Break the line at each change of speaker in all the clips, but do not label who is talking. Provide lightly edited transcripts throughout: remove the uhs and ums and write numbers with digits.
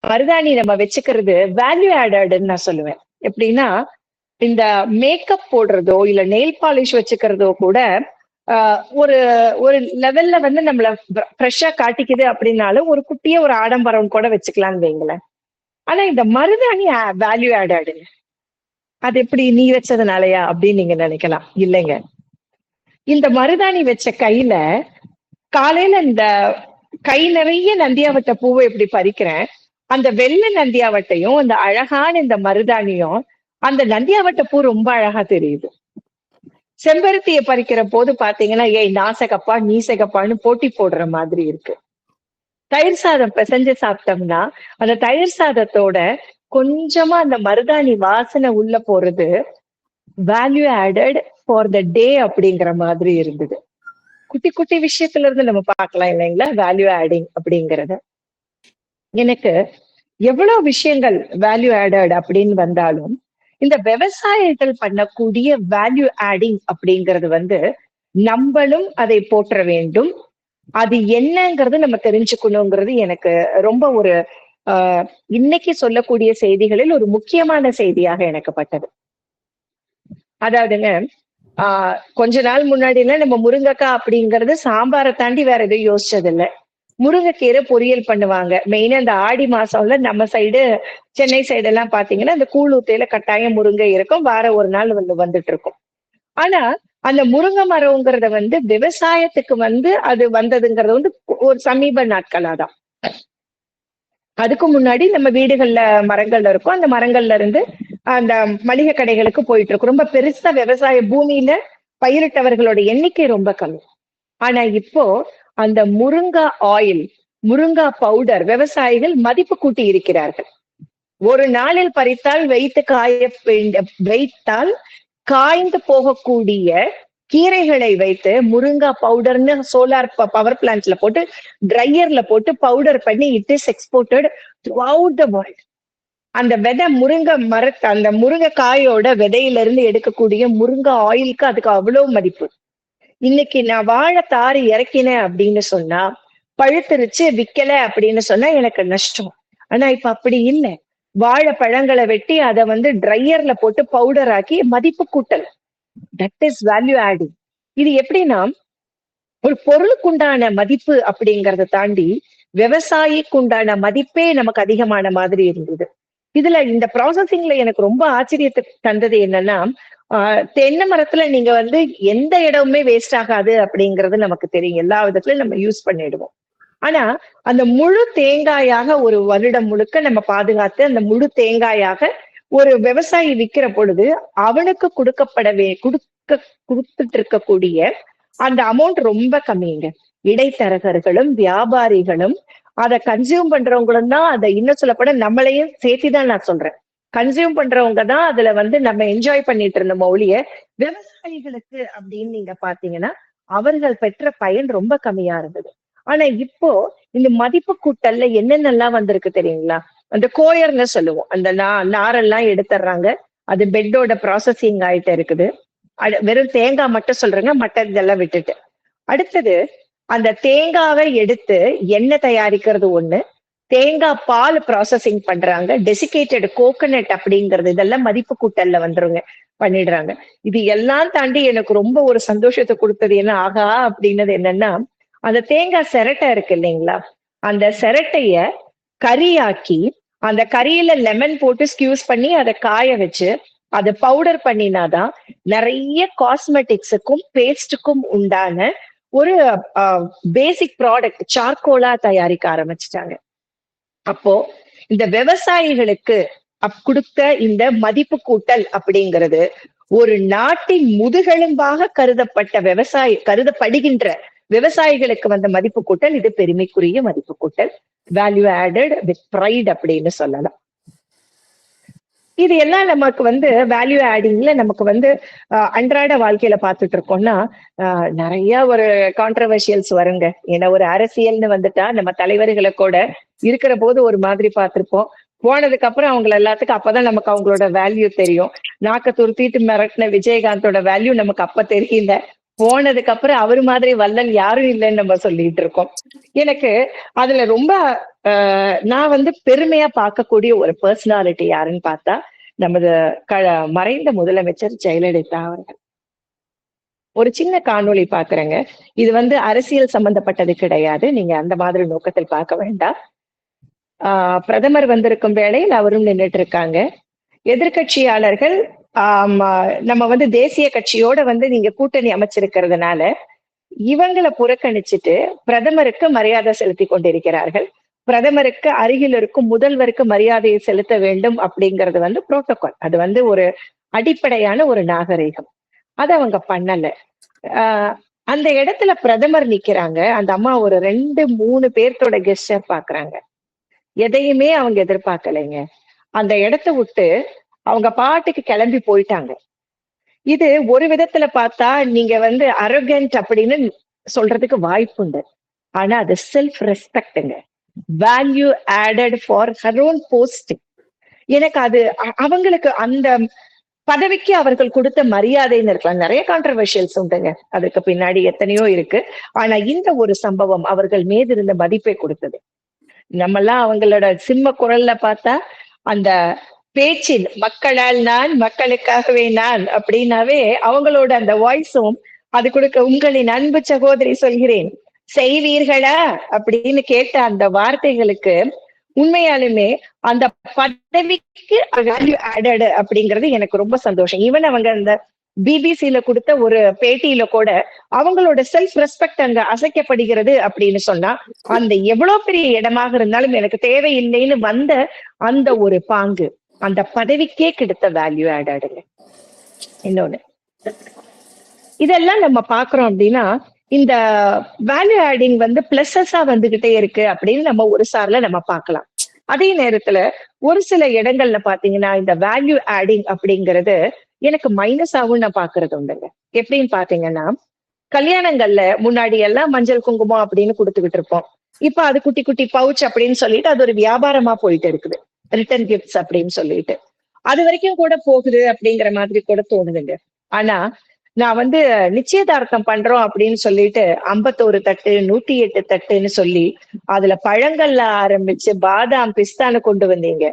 மருதாணி நம்ம வச்சுக்கிறது வேல்யூ ஆடட்னு நான் சொல்லுவேன். எப்படின்னா, இந்த மேக்கப் போடுறதோ இல்ல நெயில் பாலிஷ் வச்சுக்கிறதோ கூட ஒரு ஒரு லெவல்ல வந்து நம்மள ஃப்ரெஷ்ஷா காட்டிக்குது அப்படின்னாலும் ஒரு குட்டிய ஒரு ஆடம்பரம் கூட வச்சுக்கலாம்னு வைங்களேன். ஆனா இந்த மருதாணி வேல்யூ ஆடட். அது எப்படி நீ வச்சதுனாலயா அப்படின்னு நீங்க நினைக்கலாம். இல்லைங்க. இந்த மருதாணி வச்ச கையில காலையில இந்த கை நிறைய நந்தியாவட்ட பூவை இப்படி பறிக்கிறேன். அந்த வெள்ளை நந்தியாவட்டையும் அந்த அழகான இந்த மருதாணியும் அந்த நந்தியாவட்ட பூ ரொம்ப அழகா தெரியுது. செம்பருத்தியை பறிக்கிற போது பாத்தீங்கன்னா, ஏய் நான் சிகப்பா நீ சிகப்பான்னு போட்டி போடுற மாதிரி இருக்கு. தயிர் சாதம் பிசைஞ்சு சாப்பிட்டோம்னா அந்த தயிர் சாதத்தோட கொஞ்சமா அந்த மருதாணி வாசனை உள்ள போறது வேல்யூ ஆடட் ஃபார் த டே அப்படிங்கிற மாதிரி இருந்தது. குட்டி குட்டி விஷயத்துல இருந்து நம்ம பார்க்கலாம் இல்லைங்களா வேல்யூ ஆடிங் அப்படிங்கறத. எனக்கு எவ்வளவு விஷயங்கள் வேல்யூ ஆடட் அப்படின்னு வந்தாலும் இந்த விவசாயிகள் பண்ணக்கூடிய வேல்யூ ஆடிங் அப்படிங்கிறது வந்து நம்மளும் அதை போற்ற வேண்டும். அது என்னங்கிறது நம்ம தெரிஞ்சுக்கணுங்கிறது எனக்கு ரொம்ப ஒரு இன்னைக்கு சொல்லக்கூடிய செய்திகளில் ஒரு முக்கியமான செய்தியாக எனக்கு பட்டது. அதாவதுங்க கொஞ்ச நாள் முன்னாடி எல்லாம் நம்ம முருங்கைக்காய் அப்படிங்கறது சாம்பாரை தாண்டி வேற எதுவும் யோசிச்சது இல்லை. முருங்கைக்கீரை பொரியல் பண்ணுவாங்க. மெயினா இந்த ஆடி மாசம்ல நம்ம சைடு சென்னை சைடு எல்லாம் பாத்தீங்கன்னா இந்த கூழூத்தையில கட்டாயம் முருங்கை இருக்கும். வார ஒரு நாள் வந்துட்டு இருக்கும். ஆனா அந்த முருங்கை மரம்ங்கிறத வந்து விவசாயத்துக்கு வந்து அது வந்ததுங்கிறது வந்து ஒரு சமீப நாட்களாதான். அதுக்கு முன்னாடி நம்ம வீடுகள்ல மரங்கள்ல இருக்கும். அந்த மரங்கள்ல இருந்து அந்த மளிகை கடைகளுக்கு போயிட்டு இருக்கும். ரொம்ப பெருசா விவசாய பூமியில பயிரிட்டவர்களோட எண்ணிக்கை ரொம்ப கம்மி. ஆனா இப்போ அந்த முருங்கா ஆயில், முருங்கா பவுடர் விவசாயிகள் மதிப்பு கூட்டி இருக்கிறார்கள். ஒரு நாளில் பறித்தால் வைத்தால் காய்ந்து போகக்கூடிய கீரைகளை வைத்து முருங்கா பவுடர்னு சோலார் பவர் பிளான்ட்ல போட்டு ட்ரையர்ல போட்டு பவுடர் பண்ணி it is exported through out the world. அந்த விதை அந்த முருங்கை காயோட விதையில இருந்து எடுக்கக்கூடிய முருங்கை ஆயிலுக்கு அதுக்கு அவ்வளவு மதிப்பு. இன்னைக்கு நான் வாழை தாறு இறக்கினேன் அப்படின்னு சொன்னா பழுத்துருச்சு விக்கல அப்படின்னு சொன்னா எனக்கு நஷ்டம். ஆனா இப்ப அப்படி இல்லை. வாழை பழங்களை வெட்டி அதை வந்து ட்ரையர்ல போட்டு பவுடர் ஆக்கி மதிப்பு கூட்டல். That is value adding. இது எப்படின்னா ஒரு பொருளுக்குண்டான மதிப்பு அப்படிங்கறத தாண்டி விவசாயிக்குண்டான மதிப்பே நமக்கு அதிகமான மாதிரி இருந்தது. இதுல இந்த ப்ராசஸிங்ல எனக்கு ரொம்ப ஆச்சரியத்தை தந்தது என்னன்னா தென்னை மரத்துல நீங்க வந்து எந்த இடமுமே வேஸ்ட் ஆகாது அப்படிங்கிறது நமக்கு தெரியும். எல்லா விதத்துலயும் நம்ம யூஸ் பண்ணிடுவோம். ஆனா அந்த முழு தேங்காயாக ஒரு வருடம் முழுக்க நம்ம பாதுகாத்து அந்த முழு தேங்காயாக ஒரு விவசாயி விற்கிற பொழுது அவனுக்கு கொடுத்துட்டு இருக்கக்கூடிய அந்த அமௌண்ட் ரொம்ப கம்மிங்க. இடைத்தரகர்களும் வியாபாரிகளும் அதை கன்சியூம் பண்றவங்களும் தான் அதை இன்னும் சொல்லப்பட நம்மளையும் சேர்த்துதான் நான் சொல்றேன். கன்சியூம் பண்றவங்க தான் அதுல வந்து நம்ம என்ஜாய் பண்ணிட்டு இருந்த மொழிய விவசாயிகளுக்கு அப்படின்னு நீங்க பாத்தீங்கன்னா அவர்கள் பெற்ற பயன் ரொம்ப கம்மியா இருந்தது. ஆனா இப்போ இந்த மதிப்பு கூட்டல்ல என்னென்னலாம் வந்திருக்கு தெரியுங்களா? அந்த கோயர்னு சொல்லுவோம். அந்த நாரெல்லாம் எடுத்துடுறாங்க. அது பெட்டோட ப்ராசஸிங் ஆயிட்டு இருக்குது. வெறும் தேங்காய் மட்டும் சொல்றேங்க, மற்ற இதெல்லாம் விட்டுட்டு. அடுத்தது அந்த தேங்காவை எடுத்து எண்ணெய் தயாரிக்கிறது ஒண்ணு, தேங்காய் பால் ப்ராசஸிங் பண்றாங்க, டெசிகேட்டட் கோகனட் அப்படிங்கிறது இதெல்லாம் மதிப்பு கூட்டல்ல வந்துருங்க பண்ணிடுறாங்க. இது எல்லாம் தாண்டி எனக்கு ரொம்ப ஒரு சந்தோஷத்தை கொடுத்தது என்ன ஆகா அப்படின்னது என்னன்னா அந்த தேங்காய் சிரட்டை இருக்கு இல்லைங்களா? அந்த சிரட்டைய கறியாக்கி அந்த கறியில லெமன் போட்டு ஸ்கியூஸ் பண்ணி அதை காய வச்சு அதை பவுடர் பண்ணினாதான் நிறைய காஸ்மெட்டிக்ஸுக்கும் பேஸ்டுக்கும் உண்டான ஒரு பேசிக் ப்ராடக்ட் சார்கோலா தயாரிக்க ஆரம்பிச்சிட்டாங்க. அப்போ இந்த விவசாயிகளுக்கு கொடுத்த இந்த மதிப்பு கூட்டல் அப்படிங்கிறது ஒரு நாட்டின் முதுகெலும்பாக கருதப்படுகின்ற விவசாயிகளுக்கு வந்த மதிப்பு கூட்டல். இது பெருமைக்குரிய மதிப்பு கூட்டல், வேல்யூ ஆடட் வித் ப்ரைட் அப்படின்னு சொல்லலாம். இது எல்லாம் நமக்கு வந்து வேல்யூ ஆடிங்ல நமக்கு வந்து அன்றாட வாழ்க்கையில பார்த்துட்டு இருக்கோம்னா நிறைய ஒரு கான்ட்ரவர்ஷியல்ஸ் வருங்க. ஏன்னா ஒரு அரசியல்னு வந்துட்டா நம்ம தலைவர்களை கூட இருக்கிற போது ஒரு மாதிரி பார்த்திருப்போம். போனதுக்கு அப்புறம் அவங்களை எல்லாத்துக்கும் அப்பதான் நமக்கு அவங்களோட வேல்யூ தெரியும். நாக்க துருத்திட்டு மிரட்டின விஜயகாந்தோட வேல்யூ நமக்கு அப்ப தெரியல. போனதுக்கு அப்புறம் அவரு மாதிரி வல்லன் யாரும் இல்லைன்னு நம்ம சொல்லிட்டு இருக்கோம். எனக்கு அதுல ரொம்ப நான் வந்து பெருமையா பார்க்கக்கூடிய ஒரு பர்சனாலிட்டி யாருன்னு பார்த்தா நமது மறைந்த முதலமைச்சர் ஜெயலலிதா அவர்கள். ஒரு சின்ன காணொளி பாக்குறேங்க. இது வந்து அரசியல் சம்பந்தப்பட்டது கிடையாது. நீங்க அந்த மாதிரி நோக்கத்தில் பார்க்க வேண்டாம். பிரதமர் வந்திருக்கும் வேளையில் அவரும் நின்றுட்டு இருக்காங்க. எதிர்கட்சியாளர்கள் நம்ம வந்து தேசிய கட்சியோட வந்து நீங்க கூட்டணி அமைச்சிருக்கிறதுனால இவங்களை புறக்கணிச்சுட்டு பிரதமருக்கு மரியாதை செலுத்தி கொண்டிருக்கிறார்கள். பிரதமருக்கு அருகில் இருக்கும் முதல்வருக்கு மரியாதையை செலுத்த வேண்டும் அப்படிங்கிறது வந்து புரோட்டோகால். அது வந்து ஒரு அடிப்படையான ஒரு நாகரீகம். அதை அவங்க பண்ணல. அந்த இடத்துல பிரதமர் நிக்கிறாங்க. அந்த அம்மா ஒரு 2-3 பேர்த்தோட கெஸ்டர் பாக்குறாங்க. எதையுமே அவங்க எதிர்பார்க்கலைங்க. அந்த இடத்த விட்டு அவங்க பாட்டுக்கு கிளம்பி போயிட்டாங்க. இது ஒரு விதத்துல பார்த்தா நீங்க வந்து அரகன்ட் அப்படின்னு சொல்றதுக்கு வாய்ப்புண்டு. ஆனா அது செல்ஃப் ரெஸ்பெக்ட்ங்க. Value added for her own post. எனக்கு அது அவங்களுக்கு அந்த பதவிக்கு அவர்கள் கொடுத்த மரியாதைன்னு இருக்கலாம். நிறைய கான்ட்ரவர்ஷியல்ஸ் உண்டுங்க, அதுக்கு பின்னாடி எத்தனையோ இருக்கு. ஆனா இந்த ஒரு சம்பவம் அவர்கள் மீது இருந்த மதிப்பை கொடுத்தது. நம்மெல்லாம் அவங்களோட சிம்ம குரல்ல பார்த்தா அந்த பேச்சின் மக்களால் நான் மக்களுக்காகவே நான் அப்படின்னாவே அவங்களோட அந்த வாய்ஸும் அது கொடுக்க உங்களின் அன்பு சகோதரி சொல்கிறேன் செய்வீர்களா அப்படின்னு கேட்ட அந்த வார்த்தைகளுக்கு உண்மையாலுமே அந்த பதவிக்கு வேல்யூ ஆடட் அப்படிங்கிறது எனக்கு ரொம்ப சந்தோஷம். ஈவன் அவங்க அந்த பிபிசியில கொடுத்த ஒரு பேட்டியில கூட அவங்களோட செல்ஃப் ரெஸ்பெக்ட் அங்க அசைக்கப்படுகிறது அப்படின்னு சொன்னா அந்த எவ்வளவு பெரிய இடமாக இருந்தாலும் எனக்கு தேவையில்லைன்னு வந்த அந்த ஒரு பாங்கு அந்த பதவிக்கே கிடைத்த வேல்யூ ஆடடுங்க. இன்னொன்னு இதெல்லாம் நம்ம பாக்குறோம் அப்படின்னா இந்த வேல்யூ ஆடிங் வந்து பிளஸஸா வந்துகிட்டே இருக்கு அப்படின்னு நம்ம ஒரு சார்ல நம்ம பார்க்கலாம். அதே நேரத்துல ஒரு சில இடங்கள்ல பாத்தீங்கன்னா இந்த வேல்யூ ஆடிங் அப்படிங்கிறது எனக்கு மைனஸாவும் நான் பாக்குறது உண்டுங்க. எப்படின்னு பாத்தீங்கன்னா கல்யாணங்கள்ல முன்னாடி எல்லாம் மஞ்சள் குங்குமம் அப்படின்னு கொடுத்துக்கிட்டு இருப்போம். இப்ப அது குட்டி குட்டி பவுச் அப்படின்னு சொல்லிட்டு அது ஒரு வியாபாரமா போயிட்டு இருக்குது. ரிட்டர்ன் கிஃப்ட்ஸ் அப்படின்னு சொல்லிட்டு அது வரைக்கும் கூட போகுது அப்படிங்கிற மாதிரி கூட தோணுதுங்க. ஆனா நான் வந்து நிச்சயதார்த்தம் பண்றோம் அப்படின்னு சொல்லிட்டு 51 தட்டு 108 தட்டுன்னு சொல்லி அதுல பழங்கள்ல ஆரம்பிச்சு பாதாம் பிஸ்தான்னு கொண்டு வந்தீங்க.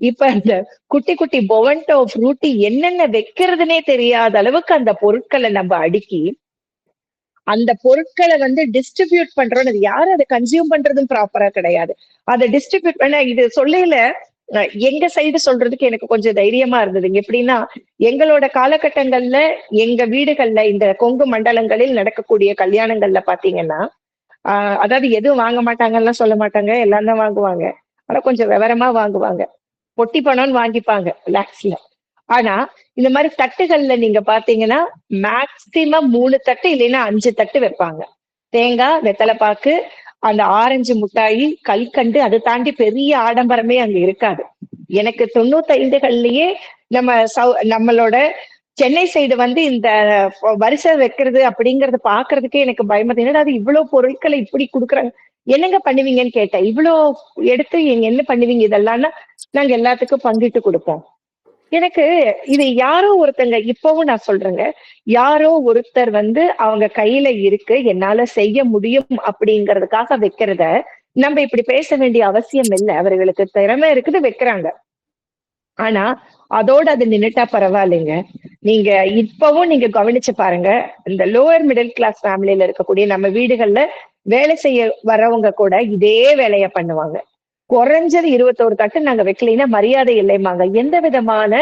இப்ப அந்த குட்டி குட்டி பொவன்டோ ஃப்ரூட்டி என்னென்ன வைக்கிறதுனே தெரியாத அளவுக்கு அந்த பொருட்களை நம்ம அடுக்கி அந்த பொருட்களை வந்து டிஸ்ட்ரிபியூட் பண்றோம். யாரும் அதை கன்சியூம் பண்றதும் ப்ராப்பரா கிடையாது. அதை டிஸ்ட்ரிபியூட் பண்ண இது சொல்லையில எங்க சைடு சொல்றதுக்கு எனக்கு கொஞ்சம் தைரியமா இருந்ததுங்க. எப்படின்னா எங்களோட காலகட்டங்கள்ல எங்க வீடுகள்ல இந்த கொங்கு மண்டலங்களில் நடக்கக்கூடிய கல்யாணங்கள்ல பாத்தீங்கன்னா அதாவது எதுவும் வாங்க மாட்டாங்கன்னு சொல்ல மாட்டாங்க, எல்லாம் தான் வாங்குவாங்க. ஆனா கொஞ்சம் விவரமா வாங்குவாங்க. பொட்டி பணம்னு வாங்கிப்பாங்க லாக்ஸ்ல. ஆனா இந்த மாதிரி தட்டுகள்ல நீங்க பாத்தீங்கன்னா மேக்சிமம் 3 தட்டு இல்லைன்னா 5 தட்டு வைப்பாங்க. தேங்காய், வெத்தலைப்பாக்கு, அந்த ஆரஞ்சு முட்டாயி, கல்கண்டு, அதை தாண்டி பெரிய ஆடம்பரமே அங்க இருக்காது. எனக்கு 95கள்லயே நம்மளோட சென்னை சைடு வந்து இந்த வரிசை வைக்கிறது அப்படிங்கறது பாக்குறதுக்கே எனக்கு பயமா என்னடா அது இவ்வளவு பொருட்களை இப்படி கொடுக்குறாங்க, என்னங்க பண்ணுவீங்கன்னு கேட்டேன். இவ்வளவு எடுத்து என்ன பண்ணுவீங்க இதெல்லாம்? நாங்க எல்லாத்துக்கும் பங்கிட்டு கொடுப்போம். எனக்கு இது யாரோ ஒருத்தங்க இப்பவும் நான் சொல்றேங்க, யாரோ ஒருத்தர் வந்து அவங்க கையில இருக்கு என்னால செய்ய முடியும் அப்படிங்கறதுக்காக வைக்கிறத நம்ம இப்படி பேச வேண்டிய அவசியம் இல்லை. அவர்களுக்கு திறமை இருக்குது வைக்கிறாங்க. ஆனா அதோட அது நின்னுட்டா பரவாயில்லைங்க. நீங்க இப்பவும் நீங்க கவனிச்சு பாருங்க, இந்த லோவர் மிடில் கிளாஸ் ஃபேமிலியில இருக்கக்கூடிய நம்ம வீடுகள்ல வேலை செய்ய வர்றவங்க கூட இதே வேலைய பண்ணுவாங்க. குறைஞ்சது 21 தட்டு நாங்க வைக்கலைன்னா மரியாதை இல்லைமாங்க. எந்த விதமான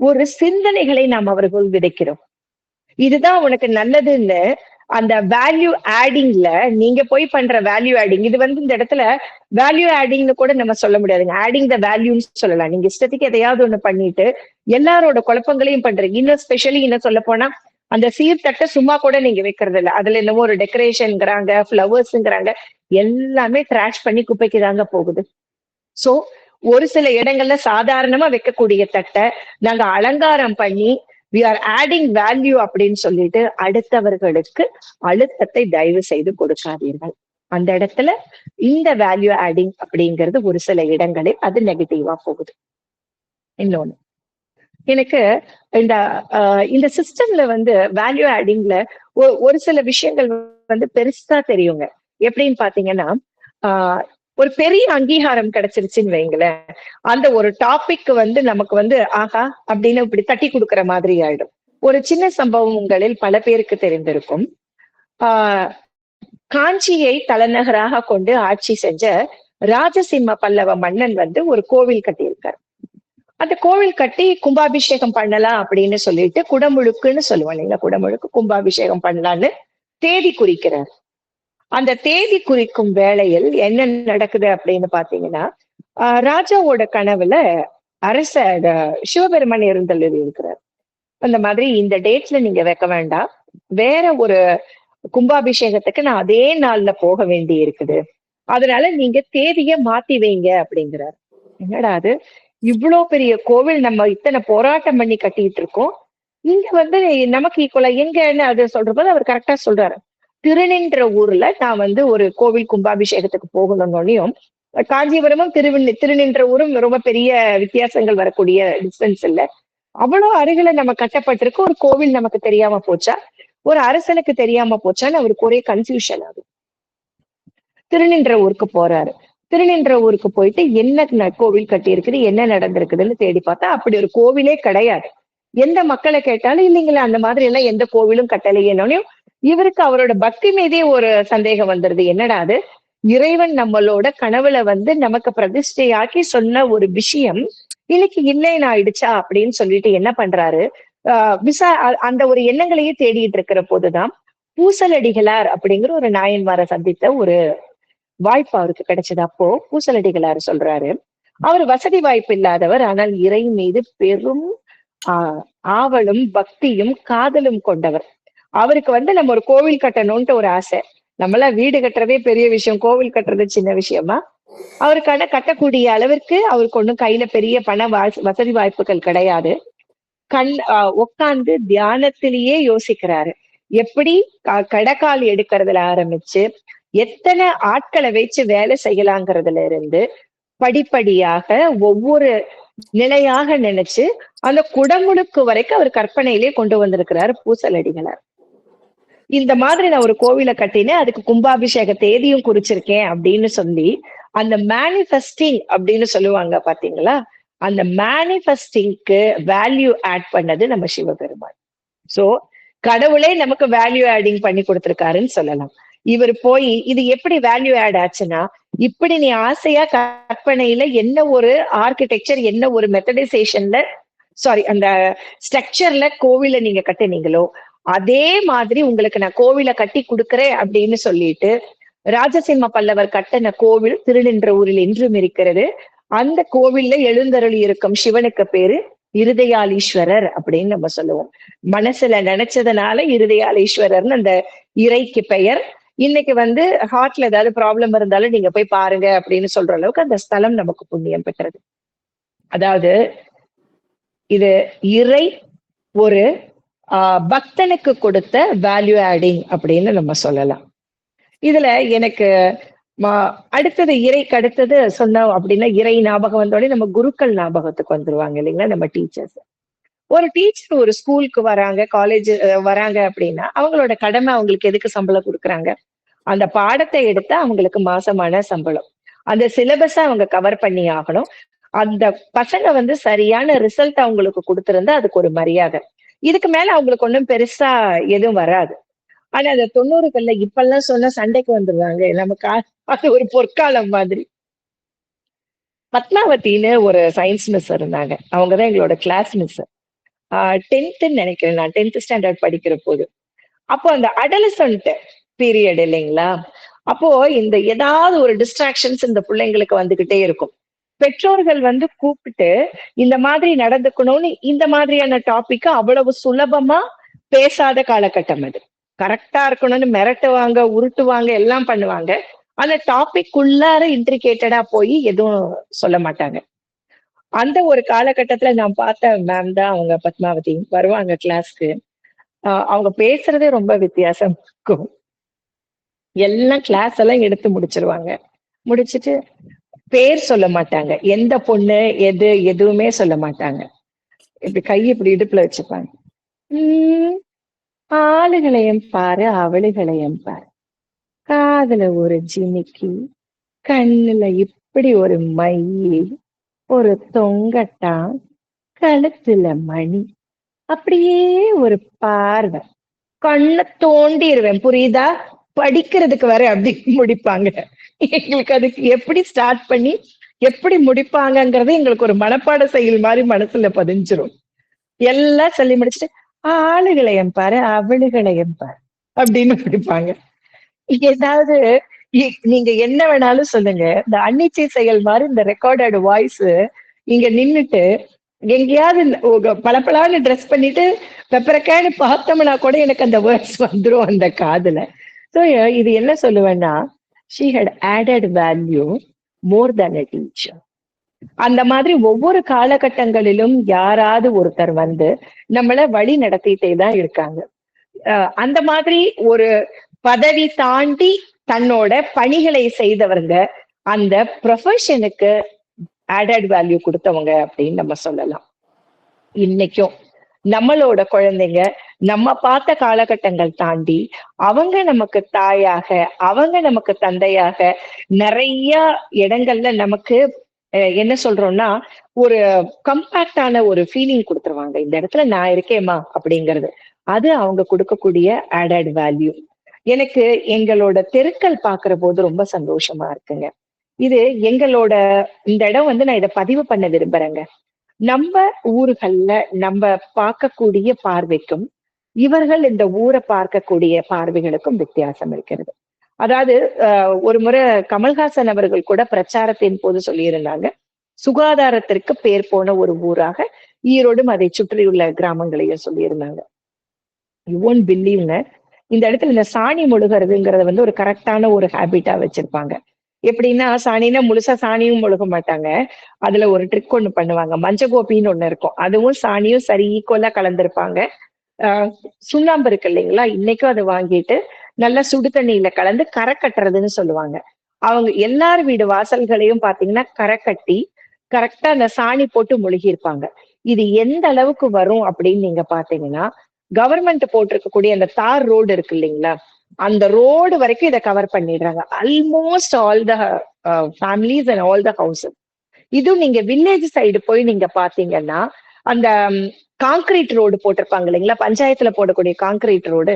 ஒரு சிந்தனைகளை நாம் அவர்கள் விதைக்கிறோம். இதுதான் உனக்கு நல்லதுன்னு அந்த வேல்யூ ஆடிங்ல நீங்க போய் பண்ற வேல்யூ ஆடிங் இது வந்து இந்த இடத்துல வேல்யூ ஆடிங்னு கூட நம்ம சொல்ல முடியாதுங்க. ஆடிங் த வேல்யூன்னு சொல்லலாம். நீங்க இஷ்டத்துக்கு எதையாவது ஒண்ணு பண்ணிட்டு எல்லாரோட குழப்பங்களையும் பண்றீங்க. இன்னும் ஸ்பெஷலி என்ன சொல்ல போனா அந்த சீர்தட்டை சும்மா கூட நீங்க வைக்கிறது இல்லை. அதுல என்னமோ ஒரு டெக்கரேஷன்ங்கிறாங்க, பிளவர்ஸ்ங்கிறாங்க, எல்லாமே ட்ராஷ் பண்ணி குப்பைக்கு தாங்க போகுது. சோ ஒரு சில இடங்கள்ல சாதாரணமா வைக்கக்கூடிய தட்டை நாங்க அலங்காரம் பண்ணி we are adding value அப்படின்னு சொல்லிட்டு அடுத்தவர்களுக்கு அழுத்தத்தை தயவு செய்து கொடுக்காதீர்கள். அந்த இடத்துல இந்த வேல்யூ ஆடிங் அப்படிங்கிறது ஒரு சில இடங்களில் அது நெகட்டிவா போகுது. இன்னொன்னு எனக்கு இந்த இந்த சிஸ்டம்ல வந்து வேல்யூ ஆடிங்ல ஒரு சில விஷயங்கள் வந்து பெருசா தெரியுங்க. எப்படின்னு பாத்தீங்கன்னா, ஆஹ் ஒரு பெரிய அங்கீகாரம் கிடைச்சிருச்சுன்னு வைங்களேன், அந்த ஒரு டாபிக் வந்து நமக்கு வந்து ஆஹா அப்படின்னு இப்படி தட்டி கொடுக்கிற மாதிரி ஆயிடும். ஒரு சின்ன சம்பவம் உங்களில் பல பேருக்கு தெரிந்திருக்கும். ஆஹ் காஞ்சியை தலைநகராக கொண்டு ஆட்சி செஞ்ச ராஜசிம்ம பல்லவ மன்னன் வந்து ஒரு கோவில் கட்டியிருக்கார். அந்த கோவில் கட்டி கும்பாபிஷேகம் பண்ணலாம் அப்படின்னு சொல்லிட்டு குடமுழுக்குன்னு சொல்லுவோம் இல்லைங்களா, குடமுழுக்கு கும்பாபிஷேகம் பண்ணலான்னு தேதி குறிக்கிறார். அந்த தேதி குறிக்கும் வேளையில் என்ன நடக்குது அப்படின்னு பாத்தீங்கன்னா, ராஜாவோட கனவுல அரச சிவபெருமான் இருந்தல் இருக்கிறார். அந்த மாதிரி இந்த டேட்ல நீங்க வைக்க வேண்டாம், வேற ஒரு கும்பாபிஷேகத்துக்கு நான் அதே நாள்ல போக வேண்டி இருக்குது, அதனால நீங்க தேதிய மாத்தி வைங்க அப்படிங்கிறார். என்னடா அது, இவ்வளவு பெரிய கோவில் நம்ம இத்தனை போராட்டம் பண்ணி கட்டிட்டு இருக்கோம், இங்க வந்து நமக்கு ஈக்குவலா எங்கன்னு அது சொல்ற போது அவர் கரெக்டா சொல்றாரு. திருநின்ற ஊர்ல நான் வந்து ஒரு கோவில் கும்பாபிஷேகத்துக்கு போகணும்னோடையும், காஞ்சிபுரமும் திருநின்ற ஊரும் ரொம்ப பெரிய வித்தியாசங்கள் வரக்கூடிய டிஸ்டன்ஸ் இல்ல, அவ்வளவு அருகில நம்ம கட்டப்பட்டிருக்கு, ஒரு கோவில் நமக்கு தெரியாம போச்சா, ஒரு அரசனுக்கு தெரியாம போச்சான்னு அவருக்கு ஒரே கன்ஃபியூஷன் ஆகும். திருநின்ற ஊருக்கு போறாரு. திருநின்ற ஊருக்கு போயிட்டு என்ன கோவில் கட்டி இருக்குது, என்ன நடந்திருக்குதுன்னு தேடி பார்த்தா அப்படி ஒரு கோவிலே கிடையாது. எந்த மக்களை கேட்டாலும் இல்லைங்களா அந்த மாதிரி எல்லாம் எந்த கோவிலும் கட்டலையேனோனையும் இவருக்கு அவரோட பக்தி மீதே ஒரு சந்தேகம் வந்துருது. என்னடா அது, இறைவன் நம்மளோட கனவுல வந்து நமக்கு பிரதிஷ்டையாக்கி சொன்ன ஒரு விஷயம் இன்னைக்கு இல்லைன்னு ஆயிடுச்சா அப்படின்னு சொல்லிட்டு என்ன பண்றாரு, அந்த ஒரு எண்ணங்களையே தேடிட்டு இருக்கிற போதுதான் பூசலடிகளார் அப்படிங்கிற ஒரு நாயன்மாரை சந்தித்த ஒரு வாய்ப்பு அவருக்கு கிடைச்சது. அப்போ பூசலடிகளார் சொல்றாரு, அவர் வசதி வாய்ப்பு இல்லாதவர், ஆனால் இறை மீது பெரும் ஆவலும் பக்தியும் காதலும் கொண்டவர். அவருக்கு வந்து நம்ம ஒரு கோவில் கட்டணும்ட்டு ஒரு ஆசை. நம்மளா வீடு கட்டுறதே பெரிய விஷயம், கோவில் கட்டுறது சின்ன விஷயமா? அவருக்கான கட்டக்கூடிய அளவிற்கு அவருக்கு ஒண்ணும் கையில பெரிய பண வசதி வாய்ப்புகள் கிடையாது. உட்கார்ந்து தியானத்திலேயே யோசிக்கிறாரு, எப்படி கடக்கால் எடுக்கிறதுல ஆரம்பிச்சு எத்தனை ஆட்களை வச்சு வேலை செய்யலாங்கிறதுல இருந்து படிப்படியாக ஒவ்வொரு நிலையாக நினைச்சு அந்த குடமுழுக்கு வரைக்கும் அவர் கற்பனையிலே கொண்டு வந்திருக்கிறார் பூசலடிகளார். இந்த மாதிரி நான் ஒரு கோவிலை கட்டினேன், அதுக்கு கும்பாபிஷேக தேதியும் குறிச்சிருக்கேன் அப்படின்னு சொல்லி அந்த மேனிஃபெஸ்டிங் அப்படின்னு சொல்லுவாங்க பாத்தீங்களா, அந்த மேனிஃபெஸ்டிங்க்கு வேல்யூ ஆட் பண்ணது நம்ம சிவபெருமான். சோ கடவுளே நமக்கு வேல்யூ ஆடிங் பண்ணி கொடுத்திருக்காருன்னு சொல்லலாம். இவர் போய் இது எப்படி வேல்யூ ஆட் ஆச்சுன்னா, இப்படி நீ ஆசையா கற்பனையில என்ன ஒரு ஆர்கிடெக்சர், என்ன ஒரு மெத்தடைசேஷன்ல அந்த ஸ்ட்ரக்சர்ல கோவில நீங்க கட்டினீங்களோ அதே மாதிரி உங்களுக்கு நான் கோவிலை கட்டி கொடுக்குறேன் அப்படின்னு சொல்லிட்டு ராஜசிம்ம பல்லவர் கட்டின கோவில் திருநின்ற ஊரில் இன்றும் இருக்கிறது. அந்த கோவில்ல எழுந்தருளி இருக்கும் சிவனுக்கு பேரு இருதயாலீஸ்வரர் அப்படின்னு நம்ம சொல்லுவோம். மனசுல நினைச்சதுனால இருதயாலீஸ்வரர்னு அந்த இறைக்கு பெயர். இன்னைக்கு வந்து ஹார்ட்ல ஏதாவது ப்ராப்ளம் இருந்தாலும் நீங்க போய் பாருங்க அப்படின்னு சொல்ற அளவுக்கு அந்த ஸ்தலம் நமக்கு புண்ணியம் பெற்றது. அதாவது இது இறை ஒரு பக்தனுக்கு கொடுத்த வேல்யூ ஆடிங் அப்படின்னு நம்ம சொல்லலாம். இதுல எனக்கு அடுத்தது இறைக்கு அடுத்தது சொன்னோம் அப்படின்னா, இறை ஞாபகம் வந்தோடனே நம்ம குருக்கள் ஞாபகத்துக்கு வந்துருவாங்க இல்லைங்களா, நம்ம டீச்சர்ஸ். ஒரு டீச்சர் ஒரு ஸ்கூலுக்கு வராங்க, காலேஜ் வராங்க அப்படின்னா அவங்களோட கடமை, அவங்களுக்கு எதுக்கு சம்பளம் கொடுக்குறாங்க, அந்த பாடத்தை எடுத்தா அவங்களுக்கு மாசமான சம்பளம், அந்த சிலபஸை அவங்க கவர் பண்ணி ஆகணும். அந்த பசங்க வந்து சரியான ரிசல்ட் அவங்களுக்கு கொடுத்திருந்தா அதுக்கு ஒரு மரியாதை. இதுக்கு மேல அவங்களுக்கு ஒண்ணும் பெருசா எதுவும் வராது. ஆனா அந்த 90கள்ல இப்பெல்லாம் சொன்னா சண்டைக்கு வந்துருவாங்க, நமக்கு அது ஒரு பொற்காலம் மாதிரி. பத்மாவதினு ஒரு சயின்ஸ் மிஸ் இருந்தாங்க, அவங்கதான் எங்களோட கிளாஸ் மிஸ். 10th நினைக்கிறேன், நான் 10th ஸ்டாண்டர்ட் படிக்கிற போது. அப்போ அந்த அடலசன்ட் பீரியட் இல்லைங்களா, அப்போ இந்த ஏதாவது ஒரு டிஸ்ட்ராக்ஷன்ஸ் இந்த பிள்ளைங்களுக்கு வந்துகிட்டே இருக்கும். பெற்றோர்கள் வந்து கூப்பிட்டு இந்த மாதிரி நடந்துக்கணும்னு இந்த மாதிரியான டாபிக் அவ்வளவு சுலபமா பேசாத காலகட்டம் அது. கரெக்டா இருக்கணும்னு மிரட்டுவாங்க, உருட்டுவாங்க, எல்லாம் பண்ணுவாங்க. அந்த டாபிக் உள்ளார இன்ட்ரிகேட்டடா போய் எதுவும் சொல்ல மாட்டாங்க. அந்த ஒரு காலகட்டத்துல நான் பார்த்த மேம் தான் அவங்க பத்மாவதி. வருவாங்க கிளாஸ்க்கு, அவங்க பேசுறதே ரொம்ப வித்தியாசம் இருக்கும். எல்லாம் கிளாஸ் எல்லாம் எடுத்து முடிச்சிருவாங்க. முடிச்சிட்டு பேர் சொல்ல மாட்டாங்க, எந்த பொண்ணு எது எதுவுமே சொல்ல மாட்டாங்க. இப்படி கை இப்படி இடுப்புல வச்சுப்பாங்க. ஆளுகளையும் பாரு, அவளுகளையும் பாரு, காதுல ஒரு ஜிமிக்கி, கண்ணுல இப்படி ஒரு மை, ஒரு தொங்கட்டான், கழுத்துல மணி, அப்படியே ஒரு பார்வை, கண்ணை தோண்டிடுவேன். புரியுதா? படிக்கிறதுக்கு வர அப்படி முடிப்பாங்க. எங்களுக்கு அதுக்கு எப்படி ஸ்டார்ட் பண்ணி எப்படி முடிப்பாங்கங்கிறது எங்களுக்கு ஒரு மனப்பாட செயல் மாதிரி மனசுல பதிஞ்சிரும். எல்லாம் சொல்லி முடிச்சுட்டு ஆளுகளையும் பாரு, அவளுகளையும் பாரு அப்படின்னு முடிப்பாங்க. ஏதாவது நீங்க என்ன வேணாலும் சொல்லுங்க, இந்த அன்னிச்சை செயல் மாதிரி இந்த ரெக்கார்டட் வாய்ஸ் இங்க நின்னுட்டு எங்கேயாவது பளபளன்னு ட்ரெஸ் பண்ணிட்டு பெப்பரக்கான்னு பார்த்தோம்னா கூட எனக்கு அந்த வேர்ட்ஸ் வந்துரும் அந்த காதுல. சோ இது என்ன சொல்லுவேன்னா, she had added value more than a teacher. அந்த மாதிரி ஒவ்வொரு காலகட்டங்களிலும் யாராவது ஒருத்தர் வந்து நம்மள வழி நடத்திட்டே தான் இருக்காங்க. அந்த மாதிரி ஒரு பதவி தாண்டி தன்னோட பணிகளை செய்தவங்க அந்த ப்ரொஃபஷனுக்கு ஆடட் வேல்யூ கொடுத்தவங்க அப்படின்னு நம்ம சொல்லலாம். இன்னைக்கும் நம்மளோட குழந்தைங்க நம்ம பார்த்த காலகட்டங்கள் தாண்டி அவங்க நமக்கு தாயாக, அவங்க நமக்கு தந்தையாக நிறைய இடங்கள்ல நமக்கு என்ன சொல்றோம்னா ஒரு கம்பேக்டான ஒரு ஃபீலிங் கொடுத்துருவாங்க. இந்த இடத்துல நான் இருக்கேமா அப்படிங்கிறது. அது அவங்க கொடுக்கக்கூடிய ஆடட் வேல்யூ. எனக்கு எங்களோட தெருக்கள் பாக்குற போது ரொம்ப சந்தோஷமா இருக்குங்க. இது எங்களோட இந்த இடம் வந்து நான் இதை பதிவு பண்ண விரும்புறேங்க. நம்ம ஊர்கள்ல நம்ம பார்க்கக்கூடிய பார்வைக்கும் இவர்கள் இந்த ஊரை பார்க்கக்கூடிய பார்வைகளுக்கும் வித்தியாசம் இருக்கிறது. அதாவது ஒரு முறை கமல்ஹாசன் அவர்கள் கூட பிரச்சாரத்தின் போது சொல்லியிருந்தாங்க, சுகாதாரத்திற்கு பேர் போன ஒரு ஊராக ஈரோடும் அதை சுற்றியுள்ள கிராமங்களையும் சொல்லியிருந்தாங்க. யூ ஒன்ட் பிலீவ்ங்க, இந்த இடத்துல இந்த சாணி மொழுகிறதுங்கிறத வந்து ஒரு கரெக்டான ஒரு ஹேபிட்டா வச்சிருப்பாங்க. எப்படின்னா சாணினா முழுசா சாணியும் மொழுக மாட்டாங்க. அதுல ஒரு ட்ரிக் ஒண்ணு பண்ணுவாங்க. மஞ்சகோப்பின்னு ஒண்ணு இருக்கும். அதுவும் சாணியும் சரி ஈக்குவலா கலந்துருப்பாங்க. சுண்ணாம்பு இருக்கு இல்லைங்களா, இன்னைக்கும் அதை வாங்கிட்டு நல்லா சுடு தண்ணியில கலந்து கரை கட்டுறதுன்னு சொல்லுவாங்க. அவங்க எல்லார் வீடு வாசல்களையும் பாத்தீங்கன்னா கரை கட்டி கரெக்டா அந்த சாணி போட்டு மொழுகி இருப்பாங்க. இது எந்த அளவுக்கு வரும் அப்படின்னு நீங்க பாத்தீங்கன்னா, கவர்மெண்ட் போட்டிருக்கக்கூடிய அந்த தார் ரோடு இருக்கு இல்லைங்களா, அந்த ரோடு வரைக்கும் இதை கவர் பண்ணிடுறாங்க. Almost all the families and all the houses. இதுவும் நீங்க வில்லேஜ் சைடு போய் நீங்க பாத்தீங்கன்னா அந்த காங்கிரீட் ரோடு போட்டிருப்பாங்க இல்லைங்களா, பஞ்சாயத்துல போடக்கூடிய காங்கிரீட் ரோடு,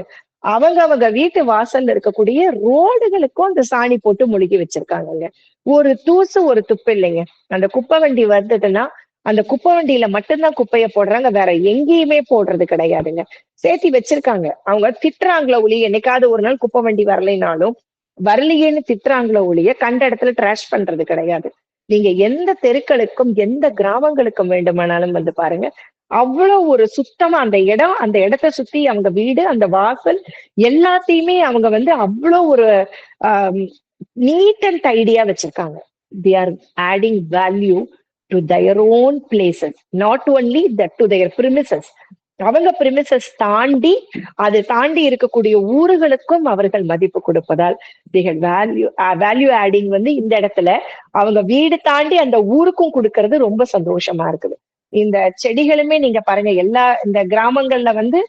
அவங்க வீட்டு வாசல்ல இருக்கக்கூடிய ரோடுகளுக்கும் அந்த சாணி போட்டு மொழுகி வச்சிருக்காங்க. ஒரு தூசு ஒரு துப்பு இல்லைங்க. அந்த குப்பை வண்டி வந்ததுன்னா அந்த குப்பை வண்டியில மட்டும்தான் குப்பைய போடுறாங்க, வேற எங்கேயுமே போடுறது கிடையாதுங்க. சேர்த்தி வச்சிருக்காங்க. அவங்க திட்டுறாங்களோ ஒழிய, என்னைக்காவது ஒரு நாள் குப்பை வண்டி வரலைனாலும் வரலையேன்னு திட்டுறாங்களோ ஒழிய கண்ட இடத்துல டிராஷ் பண்றது கிடையாது. நீங்க எந்த தெருக்களுக்கும் எந்த கிராமங்களுக்கும் வேண்டுமானாலும் வந்து பாருங்க, அவ்வளவு ஒரு சுத்தமா அந்த இடம், அந்த இடத்த சுத்தி அவங்க வீடு, அந்த வாசல் எல்லாத்தையுமே அவங்க வந்து அவ்வளவு ஒரு நீட் அண்ட் டைடியா வச்சிருக்காங்க. they are adding value to their own places, not only that to their premises. அவங்க பிரிமிசஸ் தாண்டி அதை தாண்டி இருக்கக்கூடிய ஊர்களுக்கும் அவர்கள் மதிப்பு கொடுப்பதால் வேல்யூ ஆடிங் வந்து இந்த இடத்துல அவங்க வீடு தாண்டி அந்த ஊருக்கும் கொடுக்கறது ரொம்ப சந்தோஷமா இருக்குது. இந்த செடிகளுமே நீங்க பாருங்க, எல்லா இந்த கிராமங்கள்ல வந்து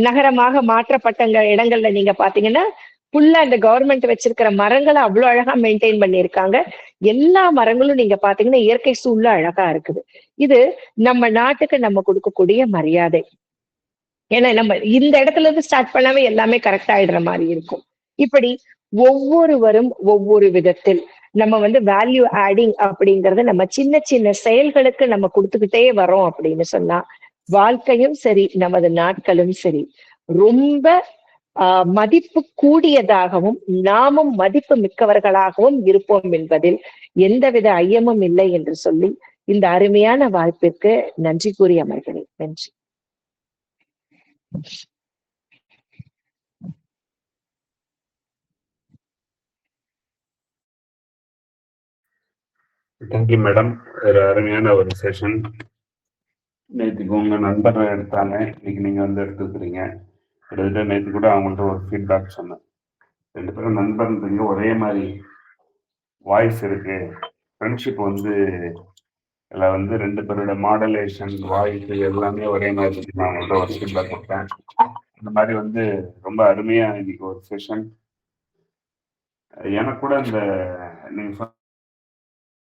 நகரமாக மாற்றப்பட்ட இடங்கள்ல நீங்க பாத்தீங்கன்னா ஃபுல்லா இந்த கவர்மெண்ட் வச்சிருக்கிற மரங்களை அவ்வளவு அழகா மெயின்டைன் பண்ணியிருக்காங்க. எல்லா மரங்களும் நீங்க பாத்தீங்கன்னா இயற்கை சூழ்ல அழகா இருக்குது. இது நம்ம நாட்டுக்கு நம்ம கொடுக்கக்கூடிய மரியாதை. ஏன்னா நம்ம இந்த இடத்துல இருந்து ஸ்டார்ட் பண்ணாவே எல்லாமே கரெக்ட் ஆயிடுற மாதிரி இருக்கும். இப்படி ஒவ்வொருவரும் ஒவ்வொரு விதத்தில் நம்ம வந்து வேல்யூ ஆடிங் அப்படிங்கறத நம்ம சின்ன சின்ன செயல்களுக்கு நம்ம கொடுத்துக்கிட்டே வரோம் அப்படின்னு சொன்னா வாழ்க்கையும் சரி நமது நாட்களும் சரி ரொம்ப மதிப்பு கூடியதாகவும் நாமும் மதிப்பு மிக்கவர்களாகவும் இருப்போம் என்பதில் எந்தவித ஐயமும் இல்லை என்று சொல்லி இந்த அருமையான வாய்ப்பிற்கு நன்றி கூறி அமர்கிறேன். நன்றி.
Thank you madam. ஒரு அருமையான ஒரு செஷன். நேற்றுக்கு உங்க நண்பர் எடுத்தாங்க, இன்னைக்கு நீங்க வந்து எடுத்துக்கிறீங்க. கிட்டத்தட்ட நேற்று கூட அவங்கள்ட்ட ஒரு ஃபீட்பேக் சொன்னேன், 2 பேரும் நண்பர்ன்றீங்க, ஒரே மாதிரி வாய்ஸ் இருக்கு, ஃப்ரெண்ட்ஷிப் வந்து இதுல வந்து 2 பேரோட மாடலேஷன், வாய்ஸ் எல்லாமே ஒரே மாதிரி இருக்கு. நான் உங்கள்ட்ட ஒரு ஃபீட்பேக் கொடுத்தேன். இந்த மாதிரி வந்து ரொம்ப அருமையா இன்னைக்கு ஒரு செஷன். எனக்கு கூட இந்த நீங்க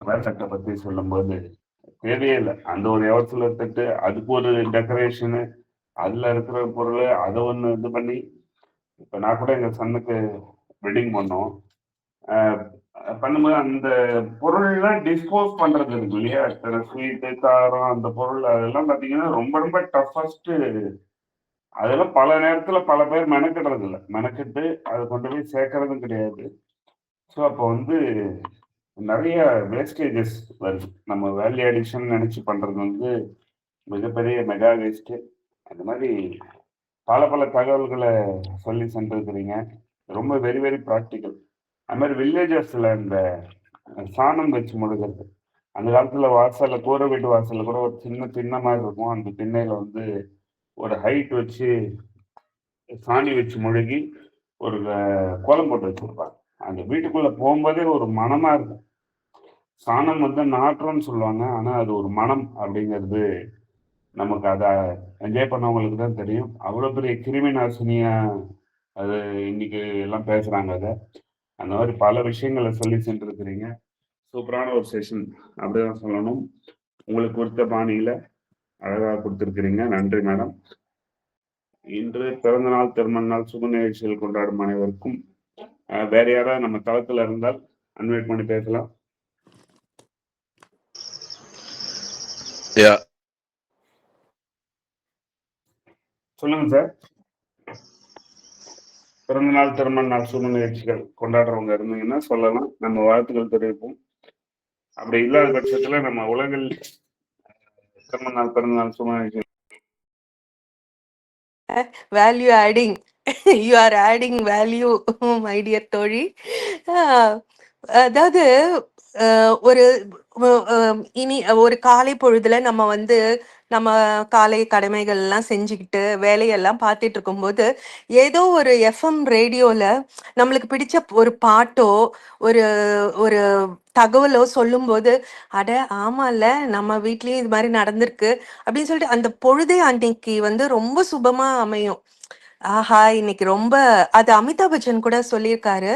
வேர்சட்டை பத்தி சொல்லும்போது தேவையே இல்லை. அந்த ஒரு எவரத்துல எடுத்துட்டு அதுக்கு ஒரு டெக்கரேஷனு, அதுல இருக்கிற பொருள் அதை ஒன்று இது பண்ணி, இப்போ நான் கூட எங்க சன்னுக்கு வெட்டிங் பண்ணோம். பண்ணும்போது அந்த பொருள்லாம் டிஸ்போஸ் பண்றது இருக்கு இல்லையா, ஸ்வீட்டு காரம் அந்த பொருள் அதெல்லாம் பார்த்தீங்கன்னா ரொம்ப ரொம்ப டஃபஸ்ட்டு. அதெல்லாம் பல நேரத்துல பல பேர் மெனக்கிடுறது இல்லை, மெனக்கிட்டு அதை கொண்டு போய் சேர்க்கறதும் கிடையாது. ஸோ அப்போ வந்து நிறைய வேஸ்டேஜஸ் வருது. நம்ம வேல்யூ அடிஷன் நினைச்சு பண்றது வந்து மிகப்பெரிய மெகா வேஸ்ட்டு. அந்த மாதிரி பல பல தகவல்களை சொல்லி சென்றிருக்கிறீங்க. ரொம்ப வெரி வெரி ப்ராக்டிக்கல். அது மாதிரி வில்லேஜஸ்ல இந்த சாணம் வச்சு முழுகிறது, அந்த காலத்துல வாசல்ல கூரை வீட்டு வாசல்ல கூட ஒரு சின்ன திண்ணை மாதிரி இருக்கும். அந்த திண்ணையில வந்து ஒரு ஹைட் வச்சு சாணி வச்சு முழுகி ஒரு கோலம் போட்டு வச்சிருப்பாங்க. அந்த வீட்டுக்குள்ள போகும்போதே ஒரு மனமா இருக்கும். சாணம் வந்து நாற்றம்னு சொல்லுவாங்க, ஆனா அது ஒரு மனம் அப்படிங்கிறது நமக்கு அதை என்ஜாய் பண்ணவங்களுக்கு தான் தெரியும். அவ்வளோ பெரிய கிருமி நாசினியா அது இன்னைக்கு எல்லாம் பேசுறாங்க. அதை அந்த மாதிரி பல விஷயங்களை சொல்லி சென்றிருக்கிறீங்க. சூப்பரான ஒரு செஷன் அப்படிதான் சொல்லணும். உங்களுக்கு கொடுத்த பாணியில அழகாக கொடுத்துருக்கிறீங்க. நன்றி மேடம். இன்று பிறந்த நாள், திருமண நாள், சுப நிகழ்ச்சிகள் கொண்டாடும் அனைவருக்கும் வேற யாராவது நம்ம தளத்துல இருந்தால் அன்வைட் பண்ணி பேசலாம். சொல்லுங்க சார். பிறந்த நாள், திருமண நாள், சுப நிகழ்ச்சிகள் கொண்டாடுறவங்க இருந்தீங்கன்னா சொல்லலாம், நம்ம வாழ்த்துக்கள் தெரிவிப்போம். அப்படி இல்லாத பட்சத்துல நம்ம உலகில் திருமண நாள், பிறந்த நாள், சுப நிகழ்ச்சிகள்
value adding, you are adding value my dear தோழி. அதாவது ஒரு இனி ஒரு காலை பொழுதுல நம்ம வந்து நம்ம காலை கடமைகள் எல்லாம் செஞ்சுக்கிட்டு வேலையெல்லாம் பார்த்துட்டு இருக்கும்போது ஏதோ ஒரு எஃப்எம் ரேடியோல நம்மளுக்கு பிடிச்ச ஒரு பாட்டோ ஒரு ஒரு தகவலோ சொல்லும்போது, அட ஆமால நம்ம வீட்லயும் இது மாதிரி நடந்திருக்கு அப்படின்னு சொல்லிட்டு அந்த பொழுதே அன்னைக்கு வந்து ரொம்ப சுபமா அமையும். ஆஹா இன்னைக்கு ரொம்ப அது அமிதாப் பச்சன் கூட சொல்லியிருக்காரு,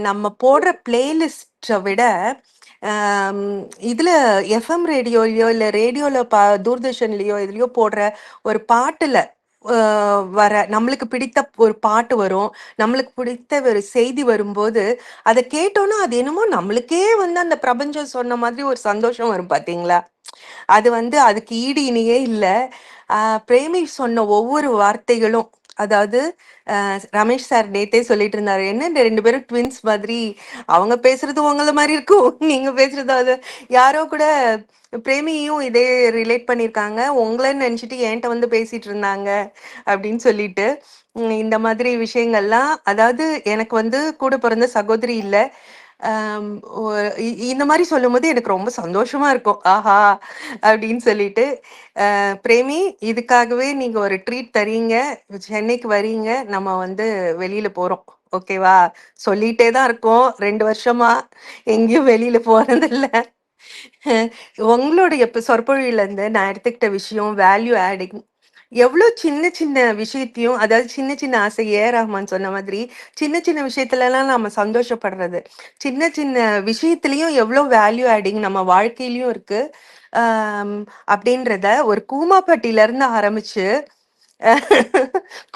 நம்ம போடுற பிளேலிஸ்ட விட இதுல எஃப்எம் ரேடியோலயோ இல்ல ரேடியோல தூர்தர்ஷன்லயோ இதுலயோ போடுற ஒரு பாட்டுல வர நம்மளுக்கு பிடித்த ஒரு பாட்டு வரும், நம்மளுக்கு பிடித்த ஒரு செய்தி வரும்போது அதை கேட்டோம்னா அது என்னமோ நம்மளுக்கே வந்து அந்த பிரபஞ்சம் சொன்ன மாதிரி ஒரு சந்தோஷம் வரும் பாத்தீங்களா. அது வந்து அதுக்கு ஈடு இணையே இல்லை. பிரேமி சொன்ன ஒவ்வொரு வார்த்தைகளும், அதாவது ரமேஷ் சார் நேத்தே சொல்லிட்டு இருந்தாரு, என்ன இந்த 2 பேரும் ட்வின்ஸ் மாதிரி, அவங்க பேசுறது உங்கள மாதிரி இருக்கும், நீங்க பேசுறது அது. யாரோ கூட பிரேமியும் இதே ரிலேட் பண்ணியிருக்காங்க, உங்களன்னு நினைச்சிட்டு என்கிட்ட வந்து பேசிட்டு இருந்தாங்க அப்படின்னு சொல்லிட்டு. இந்த மாதிரி விஷயங்கள்லாம், அதாவது எனக்கு வந்து கூட பிறந்த சகோதரி இல்லை. இந்த மாதிரி சொல்லும் போது எனக்கு ரொம்ப சந்தோஷமா இருக்கும், ஆஹா அப்படின்னு சொல்லிட்டு. பிரேமி இதுக்காகவே நீங்க ஒரு ட்ரீட் தரீங்க, சென்னைக்கு வரீங்க, நம்ம வந்து வெளியில போறோம், ஓகேவா? சொல்லிட்டே தான் இருக்கோம் 2 வருஷமா, எங்கேயும் வெளியில போறதில்ல. உங்களுடைய சொற்பொழிவுல இருந்து நான் எடுத்துக்கிட்ட விஷயம் வேல்யூ ஆடிங். எவ்வளோ சின்ன சின்ன விஷயத்தையும், அதாவது சின்ன சின்ன ஆசை, ரஹ்மான் சொன்ன மாதிரி சின்ன சின்ன விஷயத்துலலாம் நம்ம சந்தோஷப்படுறது, சின்ன சின்ன விஷயத்துலயும் எவ்வளோ வேல்யூ ஆடிங் நம்ம வாழ்க்கையிலயும் இருக்கு. அப்படின்றத ஒரு கூமாப்பட்டியில இருந்து ஆரம்பிச்சு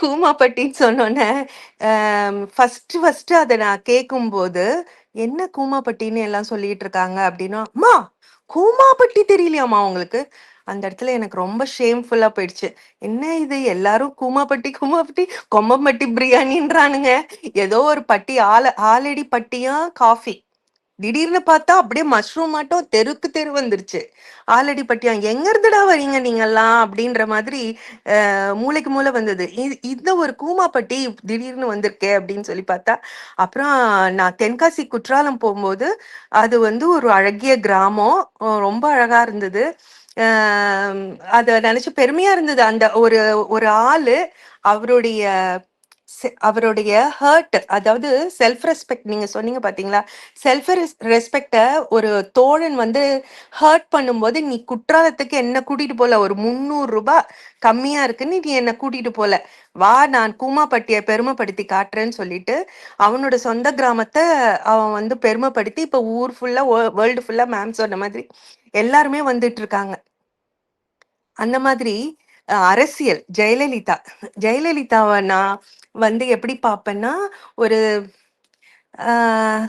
கூமாப்பட்டின்னு சொன்னோன்னே ஃபர்ஸ்ட் ஃபர்ஸ்ட் அதை நான் கேட்கும்போது, என்ன கூமாப்பட்டின்னு எல்லாம் சொல்லிட்டு இருக்காங்க அப்படின்னா, அம்மா கூமாப்பட்டி தெரியலையாம்மா உங்களுக்கு? அந்த இடத்துல எனக்கு ரொம்ப ஷேம்ஃபுல்லா போயிடுச்சு. என்ன இது எல்லாரும் கூமாப்பட்டி கூமாப்பட்டி, கொம்மம்பட்டி பிரியாணின்றானுங்க. ஏதோ ஒரு பட்டி ஆலடி பட்டியா காஃபி, திடீர்னு பார்த்தா அப்படியே மஷ்ரூம் ஆட்டம் தெருக்கு தெரு வந்துருச்சு. ஆலடி பட்டியா, எங்க இருந்துடா வரீங்க நீங்கெல்லாம் அப்படின்ற மாதிரி மூளைக்கு மூளை வந்தது. இந்த ஒரு கூமாப்பட்டி திடீர்னு வந்திருக்கே அப்படின்னு சொல்லி பார்த்தா, அப்புறம் நான் தென்காசி குற்றாலம் போகும்போது அது வந்து ஒரு அழகிய கிராமம், ரொம்ப அழகா இருந்தது. அத நினைச்சு பெருமையா இருந்தது. அந்த ஒரு ஒரு ஆளு அவருடைய அவருடைய ஹர்ட், அதாவது செல்ஃப் ரெஸ்பெக்ட், நீங்க சொன்னீங்க பாத்தீங்களா, செல்ஃப் ரெஸ்பெக்ட ஒரு தோழன் வந்து ஹர்ட் பண்ணும்போது, நீ குற்றாலத்துக்கு என்ன கூட்டிட்டு போல, ஒரு 300 ரூபாய் கம்மியா இருக்குன்னு நீ என்ன கூட்டிட்டு போல, வா நான் கூமாப்பட்டிய பெருமைப்படுத்தி காட்டுறேன்னு சொல்லிட்டு அவனோட சொந்த கிராமத்தை அவன் வந்து பெருமைப்படுத்தி இப்ப ஊர் ஃபுல்லா, வேர்ல்டு ஃபுல்லா மேம் சொன்ன மாதிரி எல்லாருமே வந்துட்டு இருக்காங்க. அந்த மாதிரி அரசியல் ஜெயலலிதாவை நான் வந்து எப்படி பார்ப்பேன்னா, ஒரு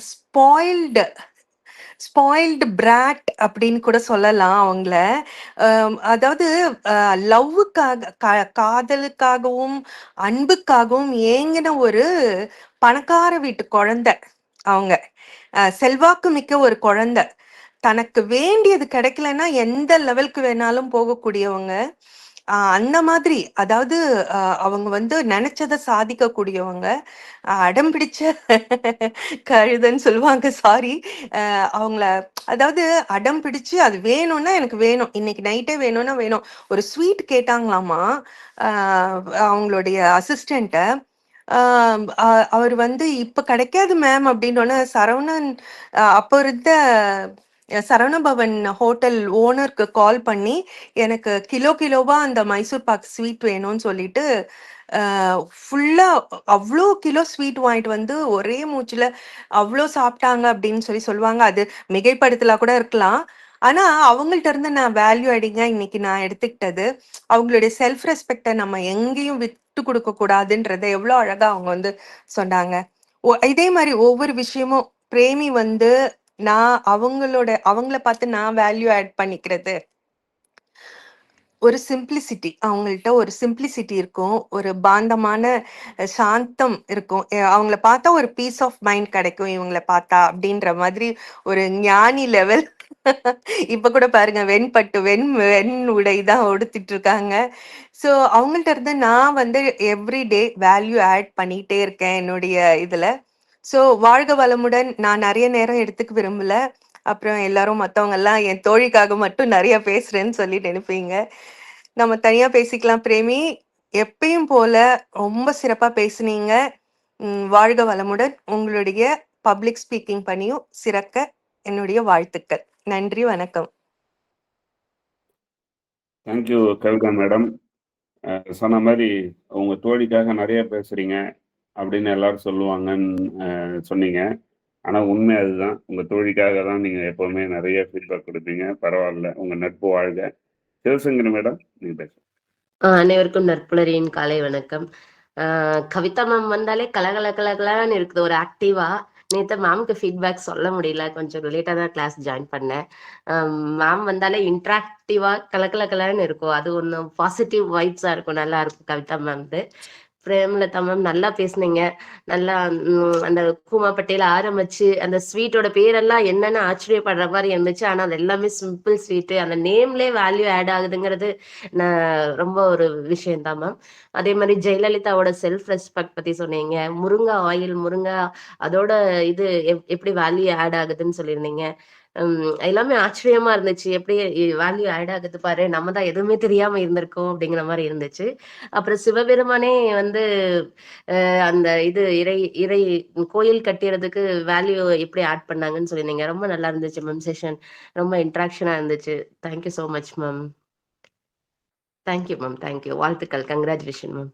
ஸ்பாயில்டு ஸ்பாயில்டு பிராட் அப்படின்னு கூட சொல்லலாம் அவங்கள. அதாவது காதலுக்காகவும் அன்புக்காகவும் ஏங்கின ஒரு பணக்கார வீட்டு குழந்தை அவங்க. செல்வாக்கு மிக்க ஒரு குழந்தை, தனக்கு வேண்டியது கிடைக்கலன்னா எந்த லெவலுக்கு வேணாலும் போகக்கூடியவங்க. அந்த மாதிரி, அதாவது அவங்க வந்து நினைச்சதை சாதிக்கக்கூடியவங்க. அடம் பிடிச்ச கழுதைன்னு சொல்லுவாங்க, சாரி. அவங்கள, அதாவது அடம் பிடிச்சு அது வேணும்னா எனக்கு வேணும், இன்னைக்கு நைட்டே வேணும்னா வேணும். ஒரு ஸ்வீட் கேட்டாங்களாமா அவங்களுடைய அசிஸ்டண்ட்ட. அவர் வந்து இப்ப கிடைக்காது மேம் அப்படின்னோடனே சரவணன், அப்ப இருந்த சரவண பவன் ஹோட்டல் ஓனருக்கு கால் பண்ணி எனக்கு கிலோவா அந்த மைசூர் பாக் ஸ்வீட் வேணும்னு சொல்லிட்டு ஃபுல்லா அவ்வளோ கிலோ ஸ்வீட் வாங்கிட்டு வந்து ஒரே மூச்சுல அவ்வளோ சாப்பிட்டாங்க அப்படின்னு சொல்லுவாங்க. அது மிகைப்படுத்தலா கூட இருக்கலாம். ஆனா அவங்கள்ட்ட இருந்து நான் வேல்யூ அடிங்க இன்னைக்கு நான் எடுத்துக்கிட்டது, அவங்களுடைய செல்ஃப் ரெஸ்பெக்டை நம்ம எங்கேயும் விட்டு கொடுக்க கூடாதுன்றதை எவ்வளவு அழகா அவங்க வந்து சொன்னாங்க. இதே மாதிரி ஒவ்வொரு விஷயமும் பிரேமி வந்து நான் அவங்கள பார்த்து நான் வேல்யூ ஆட் பண்ணிக்கிறது, ஒரு சிம்பிளிசிட்டி, அவங்கள்ட்ட ஒரு சிம்பிளிசிட்டி இருக்கும், ஒரு பாந்தமான சாந்தம் இருக்கும். அவங்கள பார்த்தா ஒரு பீஸ் ஆஃப் மைண்ட் கிடைக்கும் இவங்கள பார்த்தா அப்படின்ற மாதிரி ஒரு ஞானி லெவல். இப்ப கூட பாருங்க, வெண்பட்டு வெண் உடை தான் உடுத்திட்டு இருக்காங்க. ஸோ அவங்கள்ட்ட இருந்து நான் வந்து எவ்ரிடே வேல்யூ ஆட் பண்ணிட்டே இருக்கேன் என்னுடைய இதுல. ஸோ வாழ்க வளமுடன். நான் நிறைய நேரம் எடுத்துக்க விரும்பல, அப்புறம் எல்லாரும் மத்தவங்க எல்லாம் என் தோழிக்காக மட்டும் நிறைய பேசுறேன்னு சொல்லிட்டு நினைப்பீங்க. நம்ம தனியா பேசிக்கலாம் பிரேமி. எப்பயும் போல ரொம்ப சிறப்பா பேசுனீங்க. வாழ்க வளமுடன். உங்களுடைய பப்ளிக் ஸ்பீக்கிங் பணியும் சிறக்க என்னுடைய வாழ்த்துக்கள். நன்றி, வணக்கம்.
Thank you Kavitha madam. சொன்ன மாதிரி உங்க தோழிக்காக நிறைய பேசுறீங்க அப்படின்னு எல்லாரும் சொல்லுவாங்கன்னு சொன்னீங்க. ஆனா உண்மை அதுதான், உங்க தோழிக்காக தான் நீங்க எப்பவுமே நிறைய ஃபீட்பேக் கொடுப்பீங்க. பரவாயில்ல, உங்க நட்பு வாழ்க. சிவசங்கரி மேடம், நீங்க பேசுங்க.
அனைவருக்கும் நற்புலரியின் காலை வணக்கம். கவிதா மேம் வந்தாலே கலகலன்னு இருக்குது, ஒரு ஆக்டிவா. நேற்று மேம்க்கு ஃபீட்பேக் சொல்ல முடியல, கொஞ்சம் லேட்டாக தான் கிளாஸ் ஜாயின் பண்ணேன். மேம் வந்தாலே இன்ட்ராக்டிவா கலகலன்னு இருக்கும், அது ஒன்றும் பாசிட்டிவ் வைப்ஸாக இருக்கும், நல்லா இருக்கும் கவிதா மேம்து. பிரேமலதா மேம் நல்லா பேசுனீங்க. நல்லா அந்த கூமாப்பட்டையில ஆரம்பிச்சு அந்த ஸ்வீட்டோட பேரெல்லாம் என்னன்னு ஆச்சரியப்படுற மாதிரி இருந்துச்சு. ஆனா அது எல்லாமே சிம்பிள் ஸ்வீட்டு, அந்த நேம்லயே வேல்யூ ஆட் ஆகுதுங்கிறது நான் ரொம்ப ஒரு விஷயம்தான் மேம். அதே மாதிரி ஜெயலலிதாவோட செல்ஃப் ரெஸ்பெக்ட் பத்தி சொன்னீங்க. முருங்கா ஆயில், முருங்கா அதோட இது எப்படி வேல்யூ ஆட் ஆகுதுன்னு சொல்லியிருந்தீங்க. எல்லாமே ஆச்சரியமா இருந்துச்சு, எப்படி வேல்யூ ஆட் ஆகுது பாரு, நம்ம தான் எதுவுமே தெரியாம இருந்திருக்கோம் அப்படிங்கிற மாதிரி இருந்துச்சு. அப்புறம் சிவபெருமானே வந்து அந்த இது இறை இறை கோயில் கட்டியறதுக்கு வேல்யூ எப்படி ஆட் பண்ணாங்கன்னு சொல்லியிருந்தீங்க. ரொம்ப நல்லா இருந்துச்சு மேம் செஷன், ரொம்ப இன்ட்ராக்ஷனா இருந்துச்சு. Thank you so much ma'am. Thank you ma'am, thank you. வாழ்த்துக்கள், கங்க்ராச்சுலேஷன் மேம்.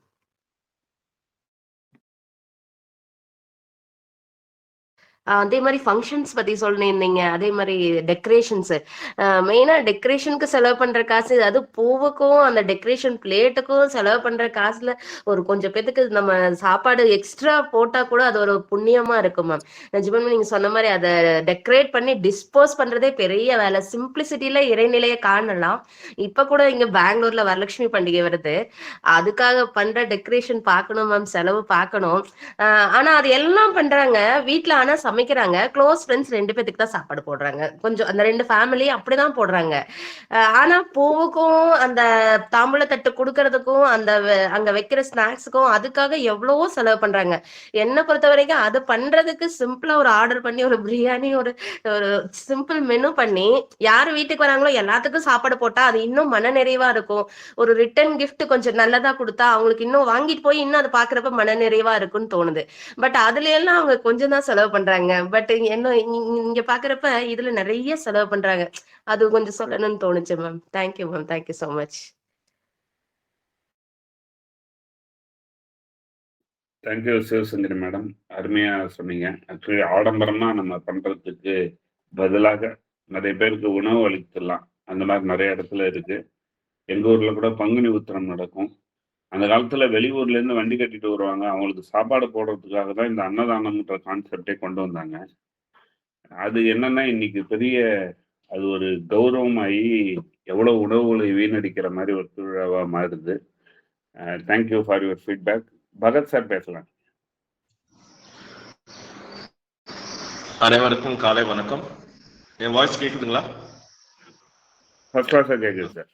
அதே மாதிரி ஃபங்க்ஷன்ஸ் பத்தி சொல்லியிருந்தீங்க. அதே மாதிரி டெக்கரேஷன்ஸ், மெயினா டெக்கரேஷனுக்கு செலவு பண்ற காசு, அது பூவுக்கும் அந்த டெக்கரேஷன் பிளேட்டுக்கும் செலவு பண்ற காசுல ஒரு கொஞ்சம் பேத்துக்கு நம்ம சாப்பாடு எக்ஸ்ட்ரா போட்டா கூட அது ஒரு புண்ணியமா இருக்கும் மேம். நிஜமாவே நீங்க சொன்ன மாதிரி அதை டெக்கரேட் பண்ணி டிஸ்போஸ் பண்றதே பெரிய வேலை. சிம்பிளிசிட்டியில இறைநிலையை காணலாம். இப்ப கூட இங்க பெங்களூர்ல வரலட்சுமி பண்டிகை வருது, அதுக்காக பண்ற டெக்கரேஷன் பார்க்கணும் மேம், செலவு பார்க்கணும். ஆனா அது எல்லாம் பண்றாங்க வீட்டுல, ஆனா சமைக்கிறாங்க. க்ளோஸ் ஃப்ரெண்ட்ஸ் 2 பேத்துக்கு தான் சாப்பாடு போடுறாங்க. கொஞ்சம் அந்த 2 ஃபேமிலி அப்படிதான் போடுறாங்க. ஆனா பூவுக்கும், அந்த தாம்பூல தட்டு குடுக்கறதுக்கும், அந்த அங்க வைக்கிற ஸ்நாக்ஸுக்கும் அதுக்காக எவ்வளவோ செலவு பண்றாங்க. என்ன பொறுத்தவரைக்கும் அது பண்றதுக்கு சிம்பிளா ஒரு ஆர்டர் பண்ணி ஒரு பிரியாணி, ஒரு ஒரு சிம்பிள் மெனு பண்ணி, யாரு வீட்டுக்கு வராங்களோ எல்லாத்துக்கும் சாப்பாடு போட்டா, அது இன்னும் மனநிறைவா இருக்கும். ஒரு ரிட்டர்ன் கிஃப்ட் கொஞ்சம் நல்லதா குடுத்தா, அவங்களுக்கு இன்னும் வாங்கிட்டு போய் இன்னும் அத பாக்குறப்ப மனநிறைவா இருக்கும்னு தோணுது. பட் அதுல எல்லாம் அவங்க கொஞ்சம் தான் செலவு பண்றாங்க. பட் என்ன இங்க பாக்குறப்ப இதுல நெறைய செலவு பண்றாங்க. அது கொஞ்சம் சொல்லணும்னு தோணுச்சு ma'am. Thank you ma'am. Thank you so much.
Thank you Sivasundari madam, அருமையா சொன்னீங்க. ஆக்சுவலி ஆடம்பரமா நம்ம பண்றதுக்கு பதிலாக நிறைய பேருக்கு உணவு அளிக்கலாம். அந்த மாதிரி நிறைய இடத்துல இருக்கு. எங்க ஊர்ல கூட பங்குனி உத்திரம் நடக்கும். அந்த காலத்துல வெளியூர்ல இருந்து வண்டி கட்டிட்டு வருவாங்க. அவங்களுக்கு சாப்பாடு போடுறதுக்காக தான் இந்த அன்னதானம்ன்ற கான்செப்டே கொண்டு வந்தாங்க. அது என்னன்னா இன்னைக்கு பெரிய அது ஒரு கௌரவமாயி எவ்வளவு உணவுகளை வீணடிக்கிற மாதிரி ஒரு திருவிழாவா மாறுது. Thank you for your feedback. Bhagat sir பேசலாம்.
அனைவருக்கும் காலை வணக்கம். என் வாய்ஸ் கேக்குதுங்களா?
ஃபர்ஸ்ட் கிளாஸா கேக்குது சார்.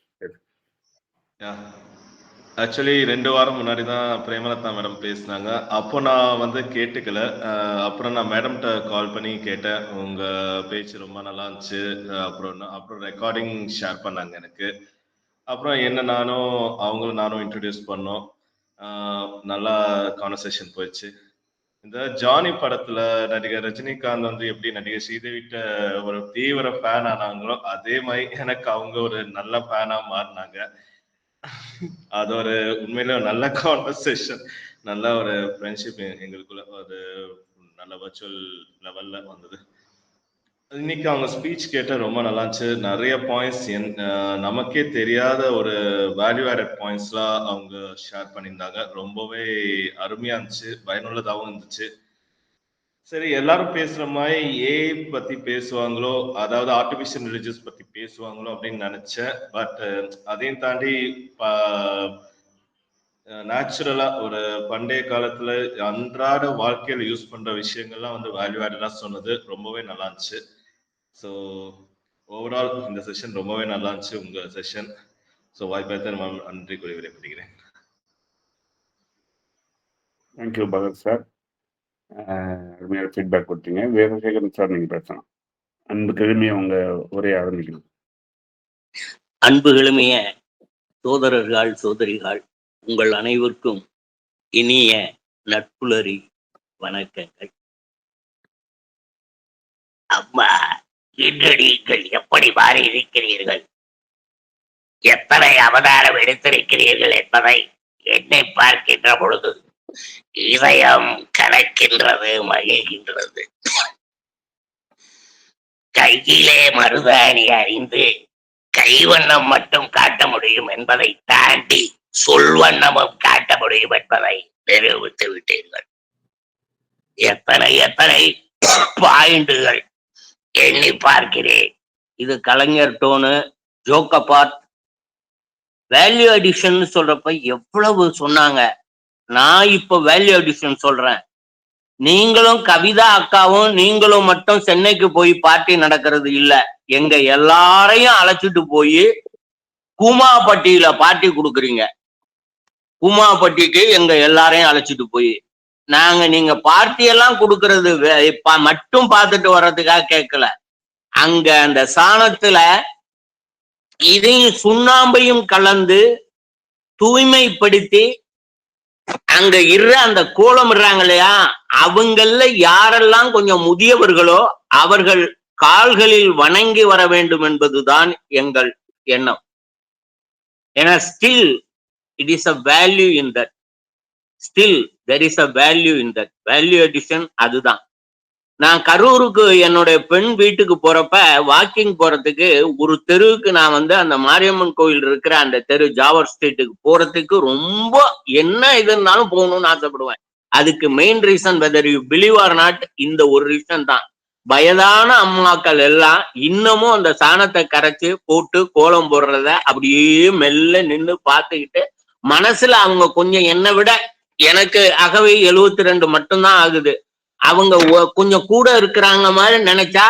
ஆக்சுவலி 2 வாரம் முன்னாடி தான் பிரேமலதா மேடம் பேசினாங்க. அப்போ நான் வந்து கேட்டுக்கல. அப்புறம் நான் மேடம்கிட்ட கால் பண்ணி கேட்டேன். உங்க பேச்சு ரொம்ப நல்லா இருந்துச்சு. அப்புறம் ரெக்கார்டிங் ஷேர் பண்ணாங்க எனக்கு. அப்புறம் அவங்களும் நானும் இன்ட்ரடியூஸ் பண்ணோம். நல்லா கான்வர்சேஷன் போயிடுச்சு. இந்த ஜானி படத்துல நடிகர் ரஜினிகாந்த் வந்து எப்படி நடிகர் ஸ்ரீதேவிட்ட ஒரு தீவிர ஃபேன் ஆனாங்களோ, அதே மாதிரி எனக்கு அவங்க ஒரு நல்ல ஃபேனா மாறினாங்க. அது ஒரு உண்மையில நல்ல கான்வர்சேஷன், நல்ல ஒரு ஃப்ரெண்ட்ஷிப் எங்களுக்குள்ள ஒரு நல்ல வர்ச்சுவல் லெவல்ல வந்தது. இன்னைக்கு அவங்க ஸ்பீச் கேட்ட ரொம்ப நல்லா இருந்துச்சு. நிறைய பாயிண்ட்ஸ் நமக்கே தெரியாத ஒரு வேல்யூ ஆடட் பாயிண்ட்ஸ்லாம் அவங்க ஷேர் பண்ணியிருந்தாங்க. ரொம்பவே அருமையா இருந்துச்சு, பயனுள்ளதாகவும் இருந்துச்சு. சரி, எல்லாரும் பேசுற மாதிரி ஏஐ பத்தி பேசுவாங்களோ, அதாவது ஆர்டிபிஷியல் இன்டெலிஜென்ஸ் பத்தி பேசுவாங்களோ அப்படின்னு நினைச்சேன். பட் அதையும் தாண்டி நேச்சுரலா ஒரு பண்டைய காலத்துல அன்றாட வாழ்க்கையில யூஸ் பண்ற விஷயங்கள்லாம் வந்து வேல்யூ ஆடடா சொன்னது ரொம்பவே நல்லா இருந்துச்சு. ஸோ ஓவரால் இந்த செஷன் ரொம்பவே நல்லா இருந்துச்சு, உங்க செஷன். ஸோ வாய்ப்பேற்ற நன்றி கூறி விடைபெறுகிறேன்.
தேங்க்யூ பகத் சார், அருமையான ஃபீட்பேக் கொடுத்தீங்க. வீரசேகரன் சார் நீங்க பேசலாம். அன்பு கிழமைய உங்க உரையை ஆரம்பிக்கணும்.
அன்பு கிழமைய சோதரர்கள் சோதரிகள் உங்கள் அனைவருக்கும் இனிய நட்புலரி வணக்கங்கள். அம்மா, இன்று நீங்கள் எப்படி மாறி இருக்கிறீர்கள், எத்தனை அவதாரம் எடுத்திருக்கிறீர்கள் என்பதை என்னை பார்க்கின்ற பொழுது இதயம் கலக்கின்றது, மகிழ்கின்றது. கையிலே மருதாணி அறிந்து கைவண்ணம் மட்டும் காட்ட முடியும் என்பதை தாண்டி சொல்வண்ணமும் காட்ட முடியும் என்பதை நிரூபித்து விட்டீர்கள். எத்தனை எத்தனை பாயிண்டுகள் எண்ணி பார்க்கிறேன். இது Kalaignar tone, joke apart. Value addition சொல்றப்ப எவ்வளவு சொன்னாங்க. நான் இப்ப வேல்யூ அடிஷன் சொல்றேன். நீங்களும் கவிதா அக்காவும் நீங்களும் மட்டும் சென்னைக்கு போய் பார்ட்டி நடக்கிறது இல்ல, எங்க எல்லாரையும் அழைச்சிட்டு போய் கூமாப்பட்டியில பார்ட்டி கொடுக்குறீங்க. கூமாப்பட்டிக்கு எங்க எல்லாரையும் அழைச்சிட்டு போய் நீங்க பார்ட்டி எல்லாம் கொடுக்கறது மட்டும் பார்த்துட்டு வர்றதுக்காக கேட்கல. அங்க அந்த சாணத்துல இதையும் சுண்ணாம்பையும் கலந்து தூய்மைப்படுத்தி அங்க அந்த கோலம் இடுறாங்க இல்லையா, அவங்கள யாரெல்லாம் கொஞ்சம் முதியவர்களோ அவர்கள் கால்களில் வணங்கி வர வேண்டும் என்பதுதான் எங்கள் எண்ணம். ஏன்னா still it is a value in that. Still there is a value in that. Value addition அதுதான். நான் கரூருக்கு என்னுடைய பெண் வீட்டுக்கு போறப்ப வாக்கிங் போறதுக்கு ஒரு தெருவுக்கு நான் வந்து அந்த மாரியம்மன் கோயில் இருக்கிற அந்த தெரு ஜாவர் ஸ்ட்ரீட்டுக்கு போறதுக்கு ரொம்ப என்ன இதுனாலும் போகணும்னு ஆசைப்படுவேன். அதுக்கு main reason, whether you believe or not, இந்த ஒரு ரீசன் தான். வயதான அம்மாக்கள் எல்லாம் இன்னமும் அந்த சாணத்தை கரைச்சு போட்டு கோலம் போடுறத அப்படியே மெல்ல நின்று பார்த்துக்கிட்டு மனசுல அவங்க கொஞ்சம் என்னை விட, எனக்கு அகவை 72 மட்டும்தான் ஆகுது. அவங்க கொஞ்சம் கூட இருக்கிறாங்க மாதிரி நினைச்சா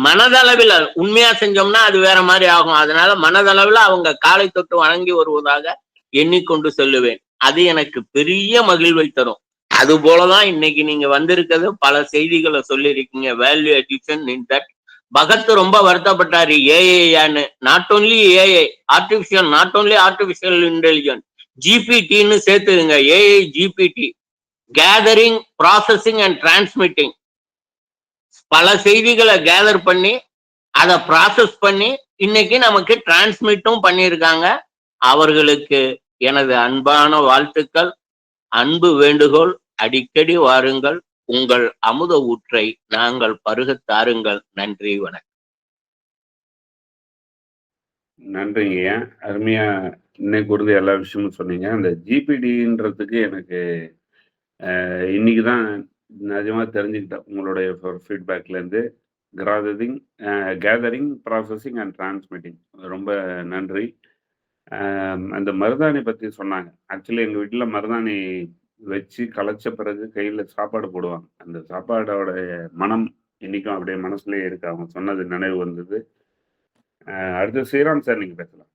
மனதளவில் உண்மையா செஞ்சோம்னா அது வேற மாதிரி ஆகும். அதனால மனதளவில் அவங்க காலை தொட்டு வணங்கி வருவதாக எண்ணிக்கொண்டு சொல்லுவேன். அது எனக்கு பெரிய மகிழ்வை தரும். அது போலதான் இன்னைக்கு நீங்க வந்திருக்கிறது, பல செய்திகளை சொல்லியிருக்கீங்க. Value addition in that. Bhagat ரொம்ப வருத்தப்பட்டாரு ஏஏன்னு. Not only AI artificial, not only artificial intelligence, ஜிபிடின்னு சேர்த்துங்க. AI GPT, gathering, processing and transmitting. பல செய்திகளை கேதர் பண்ணி அதை ப்ராசஸ் பண்ணி இன்னைக்கு நமக்கு டிரான்ஸ்மிட்டும் பண்ணியிருக்காங்க. அவர்களுக்கு எனது அன்பான வாழ்த்துக்கள், அன்பு வேண்டுகோள். அடிக்கடி வாருங்கள், உங்கள் அமுத ஊற்றை நாங்கள் பருகத் தாருங்கள். நன்றி, வணக்கம்.
நன்றிங்கய்யா, அருமையா இன்னைக்கு குறித்து எல்லா விஷயமும் சொன்னீங்க. அந்த ஜிபிடின்றதுக்கு எனக்கு இன்னைக்கு தான் நிஜமா தெரிஞ்சுக்கிட்டேன் உங்களுடைய ஃபீட்பேக்லேருந்து. Gathering, processing and transmitting. ரொம்ப நன்றி. அந்த மருதாணி பற்றி சொன்னாங்க. ஆக்சுவலி எங்கள் வீட்டில் மருதாணி வச்சு களைச்ச பிறகு கையில் சாப்பாடு போடுவாங்க. அந்த சாப்பாடோட மனம் இன்னைக்கும் அப்படியே மனசுலயே இருக்கு. அவங்க சொன்னது நினைவு வந்தது. அடுத்து ஸ்ரீராம் சார், நீங்க பேசலாம்.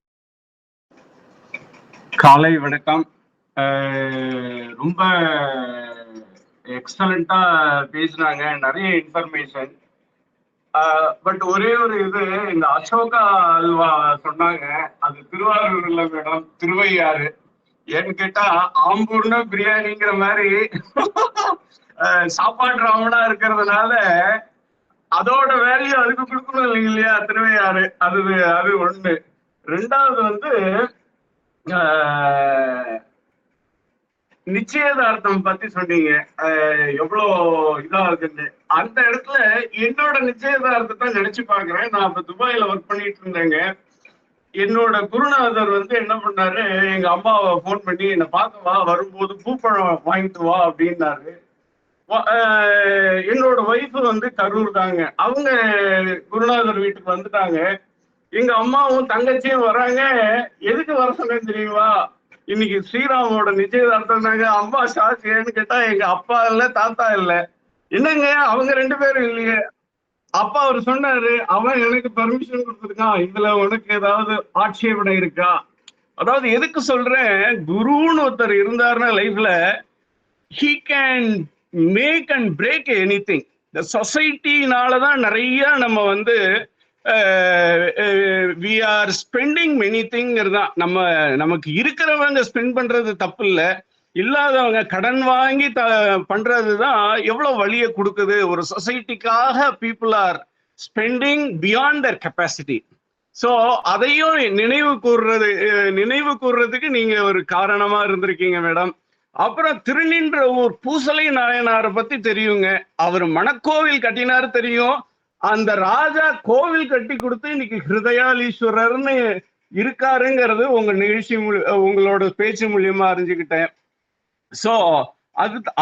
காலை வணக்கம். ரொம்ப எக்ஸலண்டா பேசினாங்க, நிறைய இன்ஃபர்மேஷன். பட் ஒரே ஒரு இது, இந்த அசோகா அல்வா சொன்னாங்க, அது திருவாரூர் இல்ல மேடம், திருவையாறு. ஏன்னு கேட்டா ஆம்பூர்னா பிரியாணிங்கிற மாதிரி சாப்பாடு ராமனா இருக்கிறதுனால அதோட வேல்யூ அதுக்கு கொடுக்கணும் இல்லைங்க இல்லையா, திருவையாறு. அது ஒண்ணு. ரெண்டாவது வந்து நிச்சயதார்த்தம் பத்தி சொன்னீங்க, எவ்வளோ இதா இருக்குன்னு. அந்த இடத்துல என்னோட நிச்சயதார்த்தத்தை நினைச்சு பாக்குறேன். நான் இப்ப துபாயில ஒர்க் பண்ணிட்டு இருந்தேங்க. என்னோட குருநாதர் வந்து என்ன பண்ணாரு, எங்க அம்மாவை போன் பண்ணி என்னை பார்க்க வா, வரும்போது பூப்பழம் வாங்கிட்டு வா அப்படின்னாரு. என்னோட ஒய்ஃபு வந்து கரூர் தாங்க. அவங்க குருநாதர் வீட்டுக்கு வந்துட்டாங்க. எங்க அம்மாவும் தங்கச்சியும் வராங்க. எதுக்கு வர சொன்னேன்னு தெரியுமா, இன்னைக்கு ஸ்ரீராமோட நிச்சயதார்த்தம் தாங்க. அம்மா ஷாக். ஏன்னு கேட்டா எங்க அப்பா இல்ல, தாத்தா இல்ல. என்னங்க அவங்க 2 பேரும் இல்லையே. அப்பா அவர் சொன்னாரு, அவன் எனக்கு பெர்மிஷன் கொடுத்துருக்கான், இதுல உனக்கு ஏதாவது ஆட்சேபனை இருக்கா? அதாவது எதுக்கு சொல்றேன், குருன்னு ஒருத்தர் இருந்தாருன்னா லைஃப்ல he can make and break anything. இந்த சொசைட்டினாலதான் நிறைய நம்ம வந்து we are spending many things தான். நமக்கு இருக்கிறவங்க ஸ்பெண்ட் பண்றது தப்பு இல்லை, இல்லாதவங்க கடன் வாங்கி பண்றதுதான் எவ்வளவு வழியை கொடுக்குது. ஒரு சொசைட்டிக்காக people are spending beyond their capacity. So அதையும் நினைவு கூறுறதுக்கு நீங்க ஒரு காரணமா இருந்திருக்கீங்க மேடம். அப்புறம் திருநின்ற ஊர் பூசலை நாயனாரை பத்தி தெரியுங்க. அவர் மணக்கோவில் கட்டினாரு தெரியும். அந்த ராஜா கோவில் கட்டி கொடுத்து இன்னைக்கு ஹிருதயாலீஸ்வரர்னு இருக்காருங்கிறது உங்க நிகழ்ச்சி உங்களோட பேச்சு மூலியமா அறிஞ்சுக்கிட்டேன். ஸோ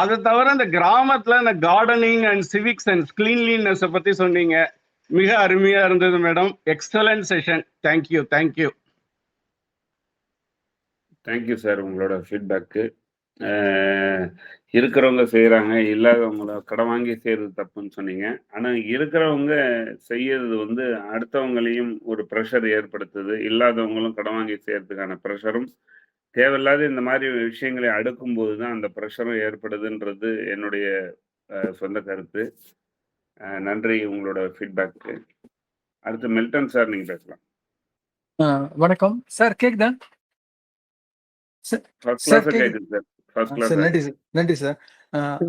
அதை தவிர இந்த கிராமத்துல இந்த gardening and civics and cleanliness பத்தி சொன்னீங்க, மிக அருமையா இருந்தது madam. Excellent session. Thank you.
Thank you sir, உங்களோட ஃபீட்பேக்கு. இருக்கிறவங்க செய்யறாங்க, இல்லாதவங்கள கடன் வாங்கி செய்யறது தப்புன்னு சொன்னீங்க. ஆனா இருக்கிறவங்க செய்யறது வந்து அடுத்தவங்களையும் ஒரு ப்ரெஷர் ஏற்படுத்துது. இல்லாதவங்களும் கடன் வாங்கி செய்யறதுக்கான ப்ரெஷரும் தேவையில்லாத இந்த மாதிரி விஷயங்களை அடுக்கும்போது தான் அந்த ப்ரெஷரும் ஏற்படுதுன்றது என்னுடைய சொந்த கருத்து. நன்றி உங்களோட ஃபீட்பேக்கு. அடுத்து மில்டன் சார், நீங்க பேசலாம்.
வணக்கம் சார், கேக்குதா? நன்றி சார்.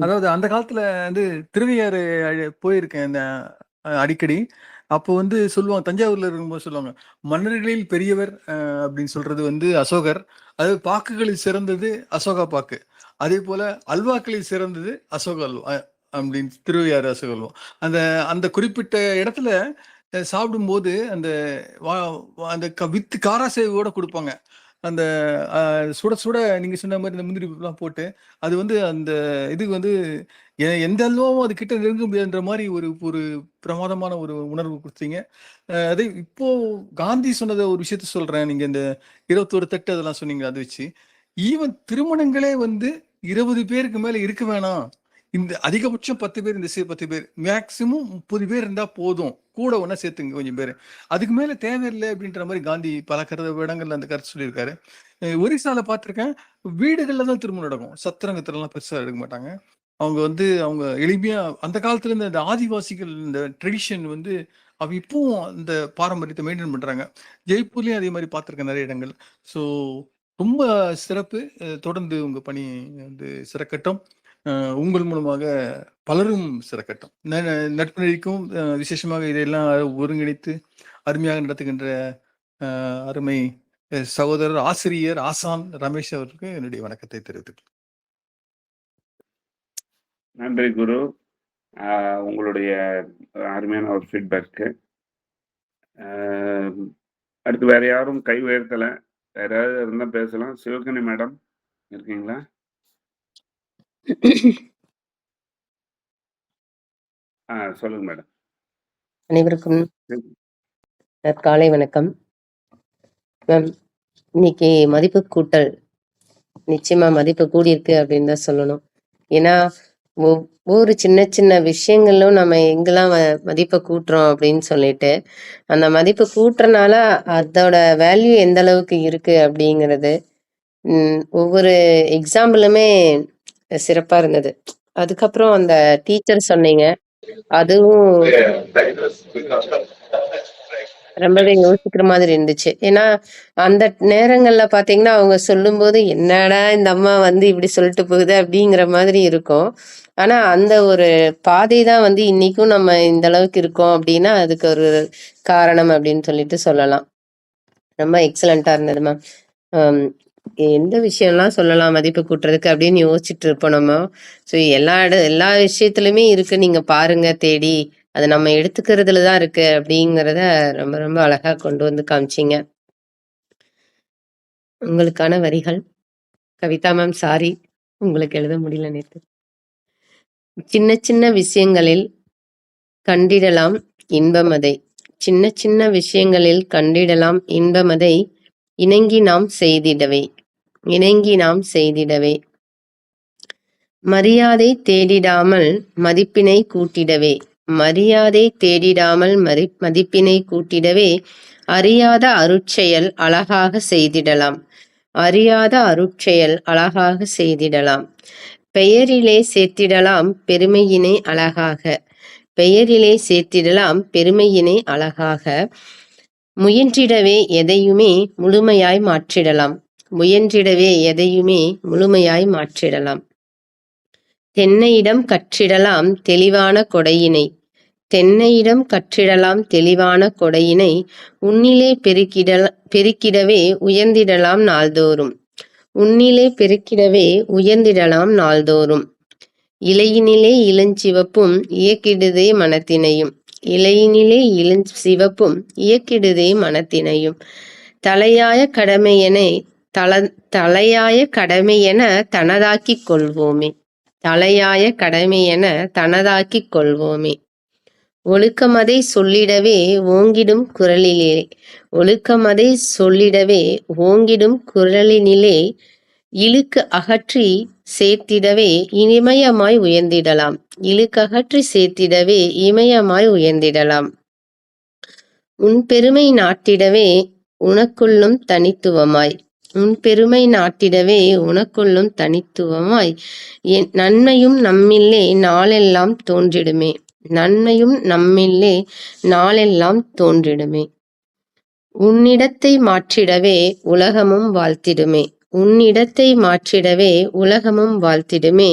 அதாவது அந்த காலத்துல வந்து திருவையாறு போயிருக்கேன் இந்த அடிக்கடி. அப்போ வந்து சொல்லுவாங்க, தஞ்சாவூர்ல இருக்கும்போது சொல்லுவாங்க, மன்னர்களில் பெரியவர் அப்படின்னு சொல்றது வந்து அசோகர். அதாவது பாக்குகளில் சிறந்தது அசோகா பாக்கு. அதே போல அல்வாக்களில் சிறந்தது அசோக அல்வா அப்படின்னு திருவையாறு அசோக அல்வா. அந்த குறிப்பிட்ட இடத்துல சாப்பிடும்போது அந்த வித்து காராசேவோட கொடுப்பாங்க. அந்த சுட சுட நீங்க சொன்ன மாதிரி இந்த முந்திரி எல்லாம் போட்டு, அது வந்து அந்த இதுக்கு வந்து எந்த அல்வாவும் அது கிட்ட நெருங்க முடியாதுன்ற மாதிரி ஒரு பிரமாதமான ஒரு உணர்வு கொடுத்தீங்க. அதே இப்போ காந்தி சொன்னதை ஒரு விஷயத்த சொல்றேன். நீங்க இந்த 21 தட்டு அதெல்லாம் சொன்னீங்க. அதை வச்சு ஈவன் திருமணங்களே வந்து 20 பேருக்கு மேல இருக்க வேணாம், இந்த அதிகபட்சம் 10 பேர், இந்த 10 பேர், மேக்சிமம் 30 பேர் இருந்தா போதும், கூட ஒண்ணா சேர்த்துங்க கொஞ்சம் பேர், அதுக்கு மேல தேவையில்லை அப்படின்ற மாதிரி காந்தி பல இடங்கள்ல அந்த கருத்து சொல்லியிருக்காரு. ஒரிசால பார்த்திருக்கேன், வீடுகள்ல தான் திருமணம் நடக்கும், சத்திரங்கத்துல எல்லாம் பெருசா எடுக்க மாட்டாங்க. அவங்க அவங்க எளிமையா அந்த காலத்துல இருந்து இந்த ஆதிவாசிகள் இந்த ட்ரெடிஷன் அவ இப்பவும் அந்த பாரம்பரியத்தை மெயின்டைன் பண்றாங்க. ஜெய்ப்பூர்லயும் அதே மாதிரி பார்த்திருக்கேன் நிறைய இடங்கள். ஸோ ரொம்ப சிறப்பு. தொடர்ந்து உங்க பணி சிறக்கட்டும். உங்கள் மூலமாக பலரும் சிறக்கட்டும். நட்புக்கும் விசேஷமாக இதையெல்லாம் ஒருங்கிணைத்து அருமையாக நடத்துகின்ற அருமை சகோதரர் ஆசிரியர் ஆசான் ரமேஷ் அவருக்கு என்னுடைய வணக்கத்தை தெரிவித்துக்கிறேன்.
நன்றி குரு. உங்களுடைய அருமையான ஒரு ஃபீட்பேக்கு. அடுத்து வேற யாரும் கை உயர்த்தலை, வேற யாராவது இருந்தால் பேசலாம். சிவகனி மேடம் இருக்கீங்களா? சொல்லுங்க மேடம்.
அனைவருக்கும் காலை வணக்கம் மேம். இன்னைக்கு மதிப்பு கூட்டல் நிச்சயமா மதிப்பு கூடியிருக்கு அப்படின்னு தான் சொல்லணும். ஏன்னா ஒவ்வொரு சின்ன சின்ன விஷயங்களும் நம்ம எங்கெல்லாம் மதிப்பை கூட்டுறோம் அப்படின்னு சொல்லிட்டு அந்த மதிப்பு கூட்டுறனால அதோட வேல்யூ எந்த அளவுக்கு இருக்கு அப்படிங்கிறது ஒவ்வொரு எக்ஸாம்பிளுமே சிறப்பா இருந்தது. அதுக்கப்புறம் அந்த டீச்சர் சொன்னீங்க, அதுவும் ரொம்பவே யோசிக்கிற மாதிரி இருந்துச்சு. ஏன்னா அந்த நேரங்கள்ல பாத்தீங்கன்னா அவங்க சொல்லும்போது என்னடா இந்த அம்மா இப்படி சொல்லிட்டு போகுது அப்படிங்கிற மாதிரி இருக்கும். ஆனா அந்த ஒரு பாதை தான் இன்னைக்கும் நம்ம இந்த அளவுக்கு இருக்கோம் அப்படின்னா அதுக்கு ஒரு காரணம் அப்படின்னு சொல்லிட்டு சொல்லலாம். ரொம்ப எக்ஸலண்டா இருந்தது மேம். எந்த விஷயம்லாம் சொல்லலாம் மதிப்பு கூட்டுறதுக்கு அப்படின்னு யோசிச்சுட்டு இருப்போம் நம்ம. ஸோ எல்லா விஷயத்துலயுமே இருக்கு, நீங்க பாருங்க தேடி, அது நம்ம எடுத்துக்கிறதுல தான் இருக்கு அப்படிங்கிறத ரொம்ப ரொம்ப அழகா கொண்டு காமிச்சிங்க. உங்களுக்கான வரிகள். கவிதா மேம், சாரி உங்களுக்கு எழுத முடியல நேற்று. சின்ன சின்ன விஷயங்களில் கண்டிடலாம் இன்பமதை, சின்ன சின்ன விஷயங்களில் கண்டிடலாம் இன்பமதை, இணங்கி நாம் செய்திடவே, மரியாதை தேடிடாமல் மதிப்பினை கூட்டிடவே, மரியாதை தேடிடாமல் மதிப்பினை கூட்டிடவே, அறியாத அருட்செயல் அழகாக செய்திடலாம், அறியாத அருட்செயல் அழகாக செய்திடலாம், பெயரிலே சேர்த்திடலாம் பெருமையினை அழகாக, பெயரிலே சேர்த்திடலாம் பெருமையினை அழகாக, முயன்றிடவே எதையுமே முழுமையாய் மாற்றிடலாம், முயன்றிடவே எதையுமே முழுமையாய் மாற்றிடலாம், தென்னையிடம் கற்றிடலாம் தெளிவான கொடையினை, தென்னையிடம் கற்றிடலாம் தெளிவான கொடையினை, உன்னிலே பெருக்கிடவே உயர்ந்திடலாம் நாள்தோறும், உன்னிலே பெருக்கிடவே உயர்ந்திடலாம் நாள்தோறும், இலையினிலே இளஞ்சிவப்பும் இயக்கிடுதே மனத்தினையும், இலையினிலே இளஞ்சிவப்பும் இயக்கிடுதே மனத்தினையும், தலையாய கடமையென தனதாக்கிக் கொள்வோமே, தலையாய கடமையென தனதாக்கிக் கொள்வோமே, ஒழுக்கமதை சொல்லிடவே ஓங்கிடும் குரலிலே, ஒழுக்கமதை சொல்லிடவே ஓங்கிடும் குரலினிலே, இழுக்கு அகற்றி சேர்த்திடவே இமயமாய் உயர்ந்திடலாம், இழுக்கு அகற்றி சேர்த்திடவே இமயமாய் உயர்ந்திடலாம், உன் பெருமை நாட்டிடவே உனக்குள்ளும் தனித்துவமாய், உன் பெருமை நாட்டிடவே உனக்குள்ளும் தனித்துவமாய், என் நன்மையும் நம்மிலே நாளெல்லாம் தோன்றிடுமே, நன்மையும் நம்மிலே நாளெல்லாம் தோன்றிடுமே, உன்னிடத்தை மாற்றிடவே உலகமும் வாழ்த்திடுமே, உன்னிடத்தை மாற்றிடவே உலகமும் வாழ்த்திடுமே,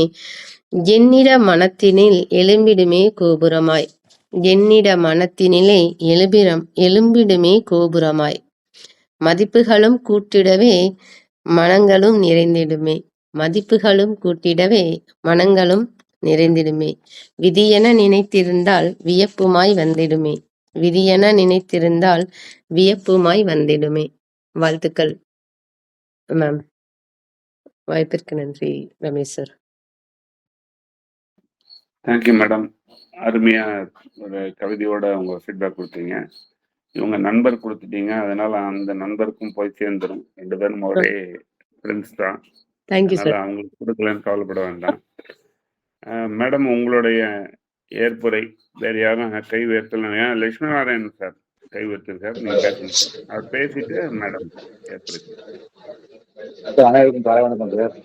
என்னிட மனத்தினில் எழும்பிடுமே கோபுரமாய், என்னிட மனத்தினிலே எழும்பிடுமே கோபுரமாய், மதிப்புகளும் கூட்டிடவே மனங்களும் நிறைந்திடுமே, மதிப்புகளும் கூட்டிடவே மனங்களும் நிறைந்திடுமே, விதியென நினைத்திருந்தால் வியப்புமாய் வந்திடுமே, விதியென நினைத்திருந்தால் வியப்புமாய் வந்திடுமே. வாழ்த்துக்கள் மேம். வாய்ப்பிற்கு நன்றி ரமேஷ் சார்.
Thank you madam. அருமையா ஒரு கவிதையோட உங்க ஃபீட்பேக் கொடுத்தீங்க. இவங்க நண்பர் கொடுத்துட்டீங்க, அதனால அந்த நண்பருக்கும் போய் சேர்ந்துடும். 2 பேரும் ஒரே ஃப்ரெண்ட்ஸ் தான்,
தேங்க்யூ
அதனால
சார்.
அவங்களுக்கு கொடுக்கலன்னு கவலைப்பட வேண்டாம். மேடம் உங்களுடைய ஏற்புரை வேற யாரும் கை உயர்த்தலாம். லட்சுமி நாராயணன் சார் கை உயர்த்திருக்காரு, நீங்க பேசுங்க சார். அவர் பேசிட்டு மேடம் ஏற்புரை.
அனைவருக்கும் காலை வணக்கம் சார்.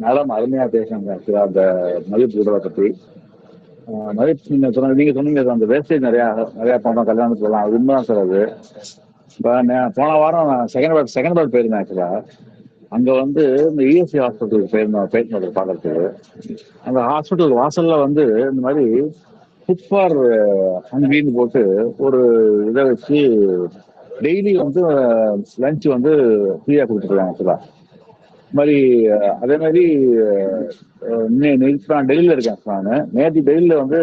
மேடம் அருமையா பேசுங்க சார் அந்த மதிப்பு விடுறத பத்தி. மதிப்பு நீங்க சொன்னீங்க அந்த வேஸ்டேஜ் நிறைய பண்றோம் கல்யாணத்துக்கு எல்லாம், அது உண்மைதான் சார். அது இப்போ போன வாரம் செகண்ட் பார்ட் போயிருந்தேன் ஆக்சுவலா. அங்க வந்து இந்த இஎஸ்சி ஹாஸ்பிட்டலுக்கு போயிருந்தோம் பார்க்கறதுக்கு. அந்த ஹாஸ்பிட்டல் வாசல்ல வந்து இந்த மாதிரி ஃபுட் ஃபார் ஹங்கின்னு போட்டு ஒரு இதை வச்சு டெய்லி வந்து லஞ்ச் வந்து ஃப்ரீயா கொடுத்துருக்காங்க ஆக்சுவலா. இது மாதிரி அதே மாதிரி நான் டெல்லியில இருக்கேன். நான் நேற்று டெல்லியில வந்து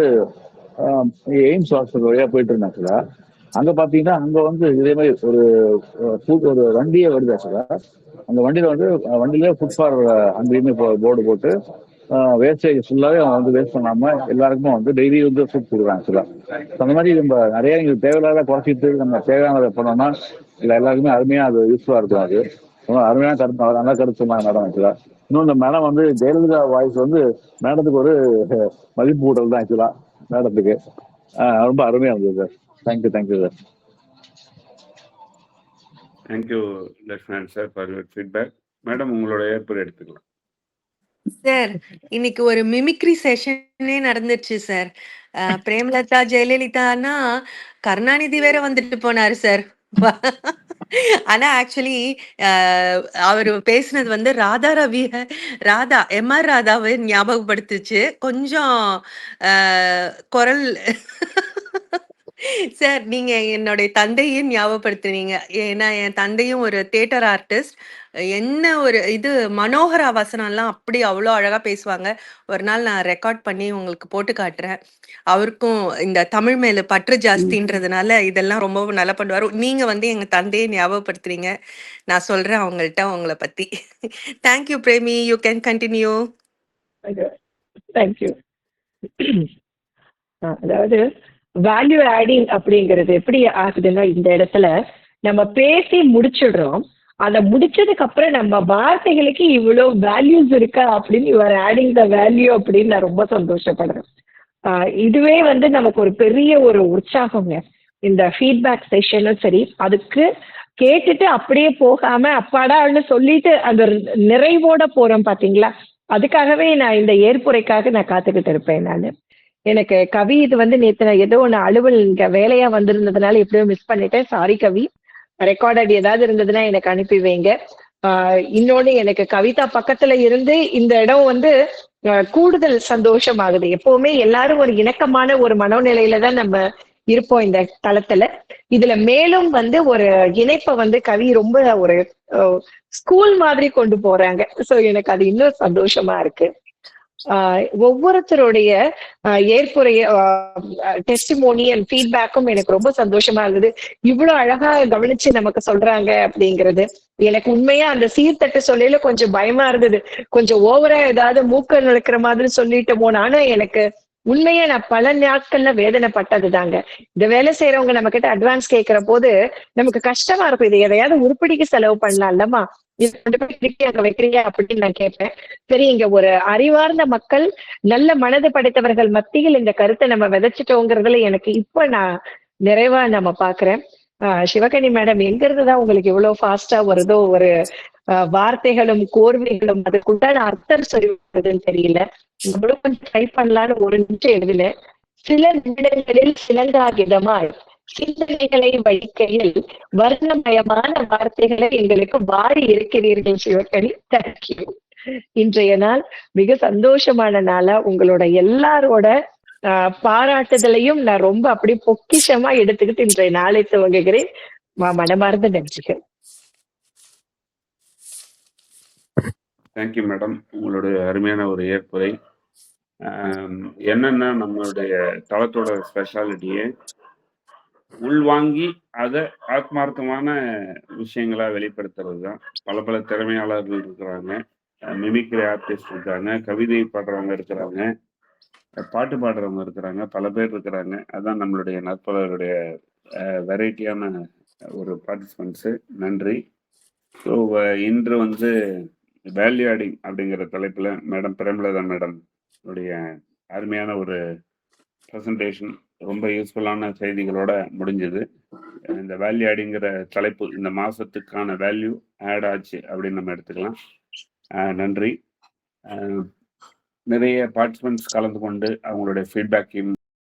எய்ம்ஸ் ஹாஸ்பிட்டல் வழியா போயிட்டு இருந்தேன் ஆக்சுவலா. அங்க பாத்தீங்கன்னா அங்க வந்து இதே மாதிரி ஒரு வண்டியே வருது ஆக்சுவலா. அந்த வண்டியில ஃபுட் ஃபார் ஹங்கின்னு போர்டு போட்டு வேஸ்டேஜ் ஃபுல்லாவே அவன் வந்து வேஸ்ட் பண்ணாம எல்லாருக்குமே வந்து டெய்லி வந்து ஃபுட் கொடுக்குறாங்க ஆக்சுவலா. அந்த மாதிரி நம்ம நிறைய எங்களுக்கு தேவையில்லாத குறைச்சிட்டு நம்ம தேவையானதை பண்ணோம்னா எல்லாருக்குமே அருமையா அது யூஸ்ஃபுல்லா இருக்கும். அது அருமையான கருத்து, நல்ல கருத்து சொன்னாங்க மேடம் ஆக்சுவலா. இன்னும் இந்த மேடம் வந்து ஜெயலலிதா வாய்ஸ் வந்து மேடத்துக்கு ஒரு மதிப்பு கூட்டல் தான் ஆக்சுவலா மேடத்துக்கு. ரொம்ப அருமையா இருந்தது sir. Thank you sir.
Thank you Lakshmanan sir for your feedback. Madam உங்களோட ஏற்புரை எடுத்துக்கலாம்
சார். இன்னைக்கு ஒரு மிமிக்ரி செஷனே நடந்துச்சு சார். பிரேமலதா ஜெயலலிதானா கருணாநிதி வேற வந்துட்டு போனாரு சார். ஆனா ஆக்சுவலி அவரு பேசுனது வந்து ராதா எம்ஆர் ராதாவை ஞாபகப்படுத்துச்சு கொஞ்சம் குரல். சார் நீங்க என்னுடைய தந்தையும் ஞாபகப்படுத்துனீங்க. ஏன்னா என் தந்தையும் ஒரு தியேட்டர் ஆர்டிஸ்ட். என்ன ஒரு இது மனோகர வசனம்லாம் அப்படி அவ்வளோ அழகா பேசுவாங்க. ஒரு நாள் நான் ரெக்கார்ட் பண்ணி உங்களுக்கு போட்டு காட்டுறேன். அவருக்கும் இந்த தமிழ் மேல பற்று ஜாஸ்தின்றதுனால இதெல்லாம் ரொம்ப நல்லா பண்ணுவாரு. நீங்க வந்து எங்க தந்தையை ஞாபகப்படுத்துறீங்க. நான் சொல்றேன் அவங்கள்ட்ட உங்களை பத்தி. Thank you Premi, you can continue.
Thank you. அதாவது வேல்யூ ஆடிங் அப்படிங்கிறது எப்படி ஆகுதுன்னா, இந்த இடத்துல நம்ம பேசி முடிச்சிடுறோம். அதை முடிச்சதுக்கு அப்புறம் நம்ம வார்த்தைகளுக்கு இவ்வளவு வேல்யூஸ் இருக்கா அப்படின்னு யூஆர் ஆடிங் த வேல்யூ அப்படின்னு நான் ரொம்ப சந்தோஷப்படுறேன். இதுவே வந்து நமக்கு ஒரு பெரிய ஒரு உற்சாகங்க. இந்த ஃபீட்பேக் செஷனும் சரி, அதுக்கு கேட்டுட்டு அப்படியே போகாம அப்பாடான்னு சொல்லிட்டு அந்த நிறைவோட போறோம் பாத்தீங்களா, அதுக்காகவே நான் இந்த ஏற்புரைக்காக நான் காத்துக்கிட்டு இருப்பேன். நான் எனக்கு கவி இது வந்து நேற்று ஏதோ ஒன்று அலுவல் இங்க வேலையா வந்திருந்ததுனால எப்படியோ மிஸ் பண்ணிட்டேன். சாரி கவி. ரெக்கார்டட் ஏதாவது இருந்ததுன்னா எனக்கு அனுப்பி வைங்க. இன்னொன்னு எனக்கு கவிதா பக்கத்துல இருந்து இந்த இடம் வந்து கூடுதல் சந்தோஷம் ஆகுது. எப்பவுமே எல்லாரும் ஒரு இணக்கமான ஒரு மனோநிலையில தான் நம்ம இருப்போம் இந்த தளத்துல. இதுல மேலும் வந்து ஒரு இணைப்பை வந்து கவி ரொம்ப ஒரு ஸ்கூல் மாதிரி கொண்டு போறாங்க. சோ எனக்கு அது இன்னும் சந்தோஷமா இருக்கு. ஒவ்வொருத்தருடைய ஏற்புரைய டெஸ்டிமோனி அண்ட் ஃபீட்பேக்கும் எனக்கு ரொம்ப சந்தோஷமா இருந்தது. இவ்வளவு அழகா கவனிச்சு நமக்கு சொல்றாங்க அப்படிங்கிறது. எனக்கு உண்மையா அந்த சீர்தட்டு சொல்லையில கொஞ்சம் பயமா இருந்தது. கொஞ்சம் ஓவரா ஏதாவது மூக்க நுழைக்கிற மாதிரி சொல்லிட்டோமோன்னு. ஆனா எனக்கு உண்மையா நான் பல நாட்கள்ல வேதனைப்பட்டது தாங்க. இந்த வேலை செய்யறவங்க நம்ம கிட்ட அட்வான்ஸ் கேட்கிற போது நமக்கு கஷ்டமா இருக்கும். இது எதையாவது உருப்படிக்கு செலவு பண்ணலாம் இல்லம்மா, இது கொண்டு போய் திருப்பி அங்க வைக்கிறியா அப்படின்னு நான் கேட்பேன். சரி, இங்க ஒரு அறிவார்ந்த மக்கள், நல்ல மனது படைத்தவர்கள் மத்தியில் இந்த கருத்தை நம்ம விதைச்சிட்டோங்கிறதுல எனக்கு இப்ப நான் நிறைவா நம்ம பாக்குறேன். சிவகனி மேடம் எங்க இருந்துதான் உங்களுக்கு இவ்வளவு ஃபாஸ்டா வருதோ ஒரு வார்த்தைகளும் கோர்வைகளும் அதுக்குண்டான அர்த்தம் சொல்லி வருதுன்னு தெரியல. நம்மளும் கொஞ்சம் ட்ரை பண்ணலான்னு ஒரு நிமிஷம் எழுதல. சில நிமிடங்களில் சிலங்காகிதமாய் சிந்தனைகளை வழிக்கையில் வர்ணமயமான வார்த்தைகளை எங்களுக்கு வாரி இருக்கிறீர்கள் சிவகனி. தேங்க்யூ. இன்றைய நாள் மிக சந்தோஷமான நாளா உங்களோட எல்லாரோட பாராட்டுதலையும் நான் ரொம்ப அப்படி பொக்கிஷமா எடுத்துக்கிட்டு இன்றைய நாளை துவங்குகிறேன். மனமார்ந்த நன்றிகள்.
Thank you madam. உங்களுடைய அருமையான ஒரு ஏற்புரை. என்னன்னா நம்மளுடைய தளத்தோட ஸ்பெஷாலிட்டியே உள்வாங்கி அதை ஆத்மார்த்தமான விஷயங்களா வெளிப்படுத்துறது தான். பல திறமையாளர்கள் இருக்கிறாங்க, மிமிக்ரி ஆர்டிஸ்ட் இருக்காங்க, கவிதை பாடுறவங்க இருக்கிறாங்க, பாட்டு பாடுறவங்க இருக்கிறாங்க, பல பேர் இருக்கிறாங்க. அதான் நம்மளுடைய நற்பலருடைய வெரைட்டியான ஒரு பார்ட்டிசிபென்ட்ஸு. நன்றி. ஸோ இன்று வந்து வேல்யூ ஆடிங் அப்படிங்கிற தலைப்பில் மேடம் பிரேமலதா மேடம் உடைய அருமையான ஒரு ப்ரெசன்டேஷன் ரொம்ப யூஸ்ஃபுல்லான செய்திகளோட முடிஞ்சது. இந்த வேல்யூ ஆடிங்கிற தலைப்பு இந்த மாசத்துக்கான வேல்யூ ஆட் ஆச்சு அப்படின்னு நம்ம எடுத்துக்கலாம். நன்றி. நிறைய பார்ட்டிசிபென்ட்ஸ் கலந்து கொண்டு அவங்களுடைய ஃபீட்பேக்கையும்